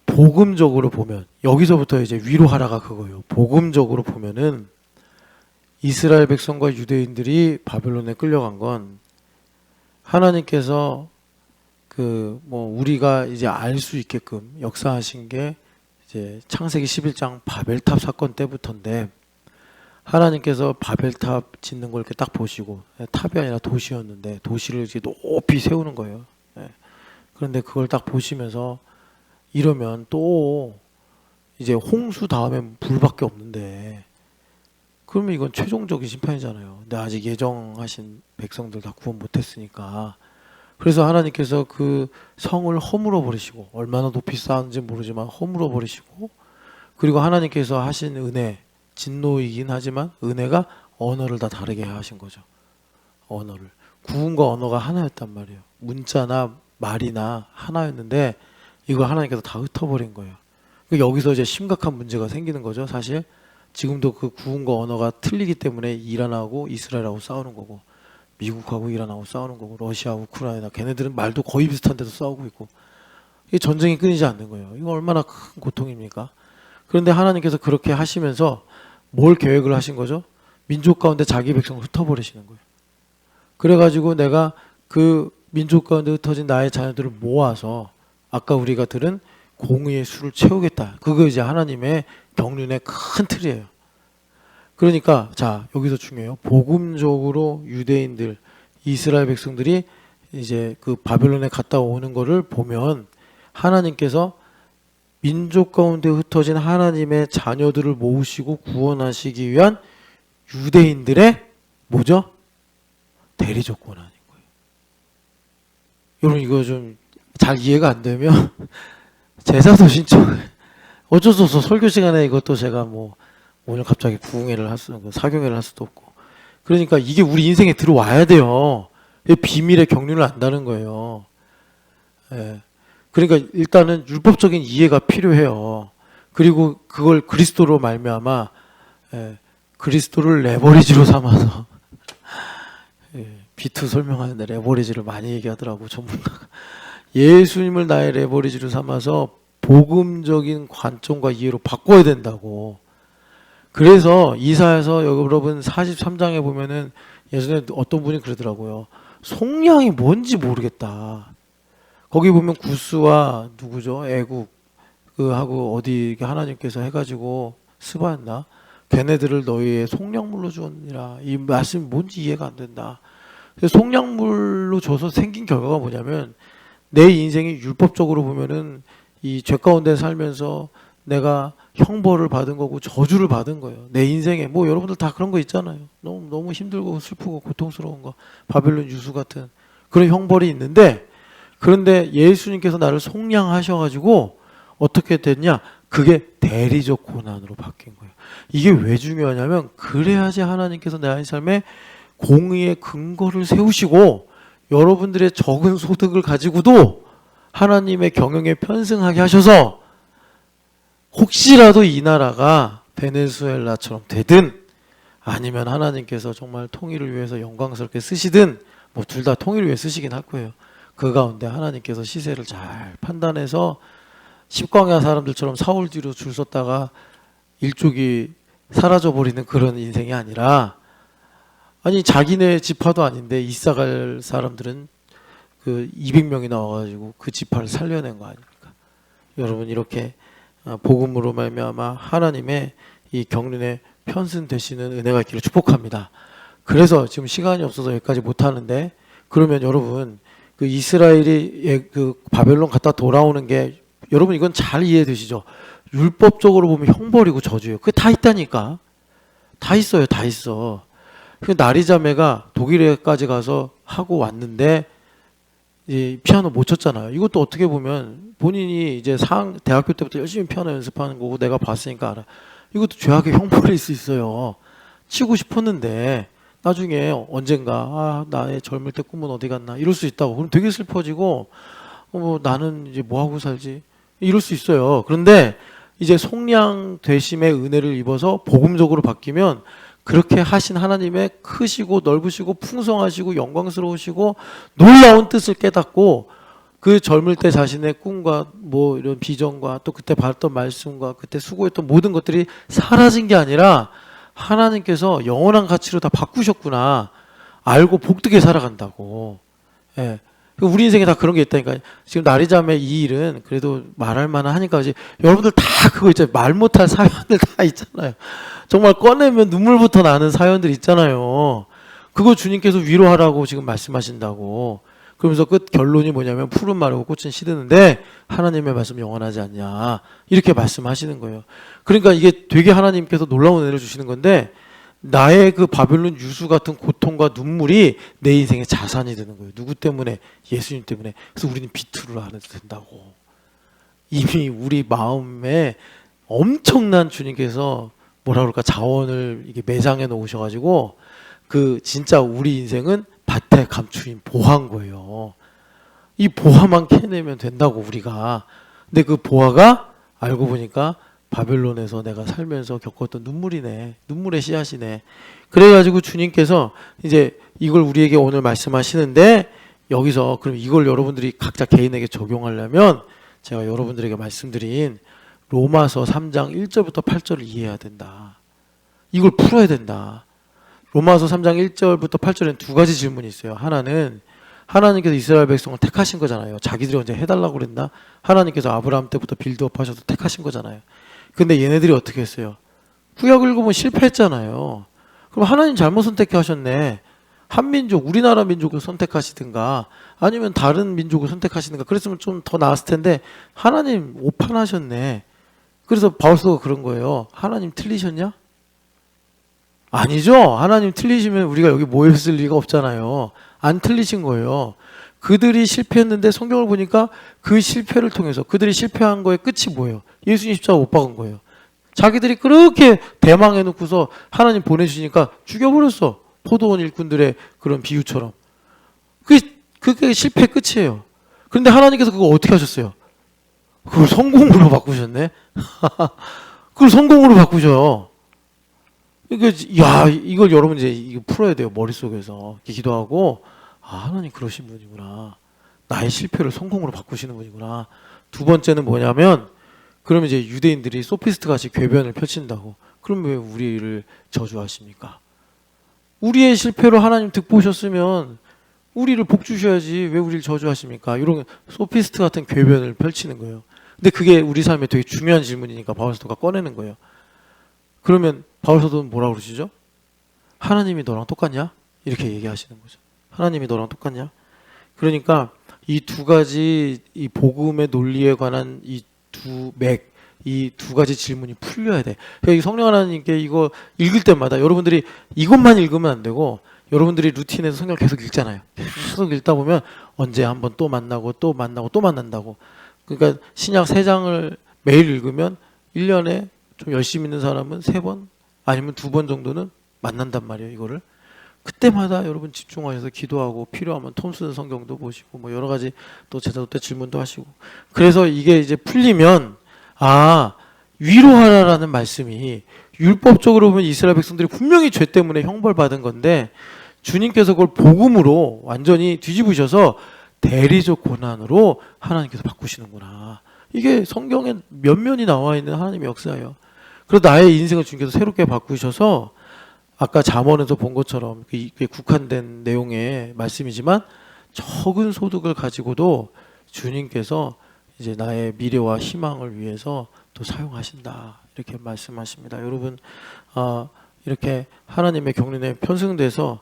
복음적으로 보면 여기서부터 이제 위로하라가 그거예요. 복음적으로 보면은 이스라엘 백성과 유대인들이 바벨론에 끌려간 건 하나님께서 그 뭐 우리가 이제 알 수 있게끔 역사하신 게 이제 창세기 11장 바벨탑 사건 때부터인데 하나님께서 바벨탑 짓는 걸 이렇게 딱 보시고 탑이 아니라 도시였는데 도시를 이제 높이 세우는 거예요. 그런데 그걸 딱 보시면서 이러면 또 이제 홍수 다음에 불밖에 없는데 그러면 이건 최종적인 심판이잖아요. 근데 아직 예정하신 백성들 다 구원 못했으니까 그래서 하나님께서 그 성을 허물어 버리시고 얼마나 높이 쌓았는지 모르지만 허물어 버리시고 그리고 하나님께서 하신 은혜 진노이긴 하지만 은혜가 언어를 다 다르게 하신 거죠. 언어를 구음과 언어가 하나였단 말이에요. 문자나 말이나 하나였는데 이걸 하나님께서 다 흩어버린 거예요. 여기서 이제 심각한 문제가 생기는 거죠. 사실 지금도 그 구음과 언어가 틀리기 때문에 이란하고 이스라엘하고 싸우는 거고 미국하고 이란하고 싸우는 거고 러시아, 우크라이나 걔네들은 말도 거의 비슷한데도 싸우고 있고 이 전쟁이 끊이지 않는 거예요. 이거 얼마나 큰 고통입니까? 그런데 하나님께서 그렇게 하시면서 뭘 계획을 하신 거죠? 민족 가운데 자기 백성을 흩어버리시는 거예요. 그래가지고 내가 그 민족 가운데 흩어진 나의 자녀들을 모아서 아까 우리가 들은 공의의 수를 채우겠다. 그거 이제 하나님의 경륜의 큰 틀이에요. 그러니까 자 여기서 중요해요. 복음적으로 유대인들 이스라엘 백성들이 이제 그 바벨론에 갔다 오는 거를 보면 하나님께서 민족 가운데 흩어진 하나님의 자녀들을 모으시고 구원하시기 위한 유대인들의 뭐죠? 대리 조건 아닌 거예요. 여러분 이거 좀 잘 이해가 안 되면 제사도 신청 어쩔 수 없어. 설교 시간에 이것도 제가 뭐 오늘 갑자기 부흥회를 할 수, 사경회를 할 수도 없고 그러니까 이게 우리 인생에 들어와야 돼요. 비밀의 경륜을 안다는 거예요. 예. 그러니까 일단은 율법적인 이해가 필요해요. 그리고 그걸 그리스도로 말미암아 그리스도를 레버리지로 삼아서 비투 설명하는데 레버리지를 많이 얘기하더라고 전문가가. 예수님을 나의 레버리지로 삼아서 복음적인 관점과 이해로 바꿔야 된다고. 그래서 이사야서 여러분 43장에 보면은 예전에 어떤 분이 그러더라고요. 속량이 뭔지 모르겠다. 거기 보면 구스와 누구죠? 애국 그 하고 어디 하나님께서 해가지고 스바였나? 걔네들을 너희의 속량물로 주었느니라. 이 말씀이 뭔지 이해가 안 된다. 그래서 속량물로 줘서 생긴 결과가 뭐냐면 내 인생이 율법적으로 보면은 이 죄 가운데 살면서 내가 형벌을 받은 거고 저주를 받은 거예요. 내 인생에 뭐 여러분들 다 그런 거 있잖아요. 너무 힘들고 슬프고 고통스러운 거 바벨론 유수 같은 그런 형벌이 있는데 그런데 예수님께서 나를 속량하셔가지고 어떻게 됐냐? 그게 대리적 고난으로 바뀐 거예요. 이게 왜 중요하냐면 그래야지 하나님께서 내 삶에 공의의 근거를 세우시고 여러분들의 적은 소득을 가지고도 하나님의 경영에 편승하게 하셔서 혹시라도 이 나라가 베네수엘라처럼 되든 아니면 하나님께서 정말 통일을 위해서 영광스럽게 쓰시든 뭐 둘 다 통일을 위해 쓰시긴 할 거예요. 그 가운데 하나님께서 시세를 잘 판단해서 십광야 사람들처럼 사울 뒤로 줄 섰다가 일족이 사라져버리는 그런 인생이 아니라 아니 자기네 지파도 아닌데 이사갈 사람들은 그 200명이 나와가지고 그 지파를 살려낸 거 아닙니까? 여러분 이렇게 복음으로 말미암아 하나님의 이 경륜에 편승되시는 은혜가 있기를 축복합니다. 그래서 지금 시간이 없어서 여기까지 못하는데 그러면 여러분 그 이스라엘이 그 바벨론 갔다 돌아오는 게 여러분 이건 잘 이해되시죠? 율법적으로 보면 형벌이고 저주예요. 그게 다 있다니까. 다 있어요. 다 있어. 그 나리자매가 독일에까지 가서 하고 왔는데 이 피아노 못 쳤잖아요. 이것도 어떻게 보면 본인이 이제 대학교 때부터 열심히 피아노 연습하는 거고 내가 봤으니까 알아. 이것도 죄악의 형벌일 수 있어요. 치고 싶었는데 나중에 언젠가 나의 젊을 때 꿈은 어디 갔나 이럴 수 있다고. 그럼 되게 슬퍼지고 뭐 나는 이제 뭐 하고 살지 이럴 수 있어요. 그런데 이제 속량 되심의 은혜를 입어서 복음적으로 바뀌면 그렇게 하신 하나님의 크시고 넓으시고 풍성하시고 영광스러우시고 놀라운 뜻을 깨닫고 그 젊을 때 자신의 꿈과 뭐 이런 비전과 또 그때 받았던 말씀과 그때 수고했던 모든 것들이 사라진 게 아니라 하나님께서 영원한 가치로 다 바꾸셨구나 알고 복되게 살아간다고. 예. 우리 인생에 다 그런 게 있다니까. 지금 나리자매 이 일은 그래도 말할 만한 하니까 이제 여러분들 다 그거 있잖아요. 말 못할 사연들 다 있잖아요. 정말 꺼내면 눈물부터 나는 사연들 있잖아요. 그거 주님께서 위로하라고 지금 말씀하신다고. 그러면서 끝 결론이 뭐냐면 푸른 마르고 꽃은 시드는데 하나님의 말씀 영원하지 않냐 이렇게 말씀하시는 거예요. 그러니까 이게 되게 하나님께서 놀라운 은혜를 주시는 건데 나의 그 바벨론 유수 같은 고통과 눈물이 내 인생의 자산이 되는 거예요. 누구 때문에? 예수님 때문에. 그래서 우리는 비투를 안 해도 된다고. 이미 우리 마음에 엄청난 주님께서 뭐라 그럴까 자원을 이게 매장해 놓으셔가지고 그 진짜 우리 인생은 밭에 감추인 보화인 거예요. 이 보화만 캐내면 된다고 우리가. 근데 그 보화가 알고 보니까 바벨론에서 내가 살면서 겪었던 눈물이네. 눈물의 씨앗이네. 그래가지고 주님께서 이제 이걸 우리에게 오늘 말씀하시는데 여기서 그럼 이걸 여러분들이 각자 개인에게 적용하려면 제가 여러분들에게 말씀드린 로마서 3장 1절부터 8절을 이해해야 된다. 이걸 풀어야 된다. 로마서 3장 1절부터 8절에는 두 가지 질문이 있어요. 하나는 하나님께서 이스라엘 백성을 택하신 거잖아요. 자기들이 언제 해달라고 그랬나? 하나님께서 아브라함 때부터 빌드업 하셔서 택하신 거잖아요. 근데 얘네들이 어떻게 했어요? 구약을 읽으면 실패했잖아요. 그럼 하나님 잘못 선택하셨네. 한민족, 우리나라 민족을 선택하시든가 아니면 다른 민족을 선택하시든가 그랬으면 좀 더 나았을 텐데 하나님 오판하셨네. 그래서 바울서가 그런 거예요. 하나님 틀리셨냐? 아니죠. 하나님 틀리시면 우리가 여기 모였을 리가 없잖아요. 안 틀리신 거예요. 그들이 실패했는데 성경을 보니까 그 실패를 통해서 그들이 실패한 거의 끝이 뭐예요? 예수님 십자가 못 박은 거예요. 자기들이 그렇게 대망해놓고서 하나님 보내주시니까 죽여버렸어. 포도원 일꾼들의 그런 비유처럼. 그게 실패의 끝이에요. 그런데 하나님께서 그거 어떻게 하셨어요? 그걸 성공으로 바꾸셨네. 그걸 성공으로 바꾸셔요. 야, 이걸 여러분 이제 이거 풀어야 돼요. 머릿속에서. 기도하고, 아, 하나님 그러신 분이구나. 나의 실패를 성공으로 바꾸시는 분이구나. 두 번째는 뭐냐면, 그러면 이제 유대인들이 소피스트 같이 궤변을 펼친다고. 그럼 왜 우리를 저주하십니까? 우리의 실패로 하나님 득보셨으면 우리를 복 주셔야지 왜 우리를 저주하십니까? 이런 소피스트 같은 궤변을 펼치는 거예요. 근데 그게 우리 삶에 되게 중요한 질문이니까 바울사도가 꺼내는 거예요. 그러면 바울사도는 뭐라고 그러시죠? 하나님이 너랑 똑같냐? 이렇게 얘기하시는 거죠. 하나님이 너랑 똑같냐? 그러니까 이 두 가지 이 복음의 논리에 관한 이 두 가지 질문이 풀려야 돼. 그러니까 이 성령 하나님께 이거 읽을 때마다 여러분들이 이것만 읽으면 안 되고 여러분들이 루틴에서 성경 계속 읽잖아요. 계속 읽다 보면 언제 한번 또 만나고 또 만나고 또 만난다고. 그러니까 신약 3장을 매일 읽으면 1년에 좀 열심히 있는 사람은 3번 아니면 2번 정도는 만난단 말이에요. 이거를 그때마다 여러분 집중하셔서 기도하고 필요하면 톰슨 성경도 보시고 뭐 여러 가지 또 제자도 때 질문도 하시고 그래서 이게 이제 풀리면 아 위로하라라는 말씀이 율법적으로 보면 이스라엘 백성들이 분명히 죄 때문에 형벌받은 건데 주님께서 그걸 복음으로 완전히 뒤집으셔서 대리적 고난으로 하나님께서 바꾸시는구나. 이게 성경에 면면이 나와 있는 하나님의 역사예요. 그래서 나의 인생을 주님께서 새롭게 바꾸셔서 아까 잠언에서 본 것처럼 이게 국한된 내용의 말씀이지만 적은 소득을 가지고도 주님께서 이제 나의 미래와 희망을 위해서 또 사용하신다 이렇게 말씀하십니다. 여러분 이렇게 하나님의 경륜에 편승돼서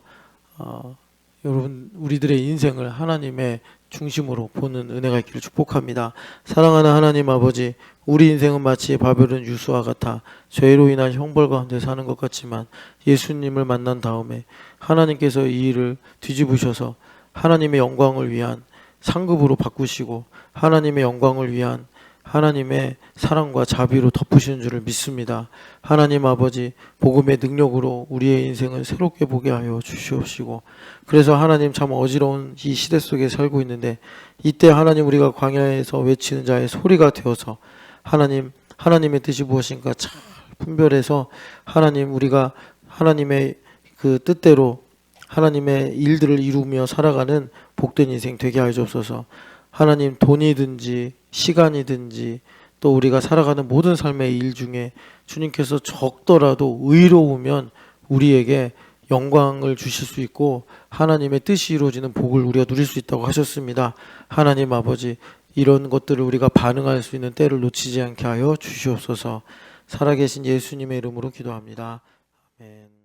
여러분 우리들의 인생을 하나님의 중심으로 보는 은혜가 있기를 축복합니다. 사랑하는 하나님 아버지, 우리 인생은 마치 바벨론 유수와 같아 죄로 인한 형벌 가운데 사는 것 같지만 예수님을 만난 다음에 하나님께서 이 일을 뒤집으셔서 하나님의 영광을 위한 상급으로 바꾸시고 하나님의 영광을 위한 하나님의 사랑과 자비로 덮으시는 줄을 믿습니다. 하나님 아버지, 복음의 능력으로 우리의 인생을 새롭게 보게 하여 주시옵시고 그래서 하나님 참 어지러운 이 시대 속에 살고 있는데 이때 하나님 우리가 광야에서 외치는 자의 소리가 되어서 하나님 하나님의 뜻이 무엇인가 잘 분별해서 하나님, 우리가 하나님의 그 뜻대로 하나님의 일들을 이루며 살아가는 복된 인생 되게 하여 주옵소서. 하나님, 돈이든지 시간이든지 또 우리가 살아가는 모든 삶의 일 중에 주님께서 적더라도 의로우면 우리에게 영광을 주실 수 있고 하나님의 뜻이 이루어지는 복을 우리가 누릴 수 있다고 하셨습니다. 하나님 아버지, 이런 것들을 우리가 반응할 수 있는 때를 놓치지 않게 하여 주시옵소서. 살아계신 예수님의 이름으로 기도합니다. 아멘.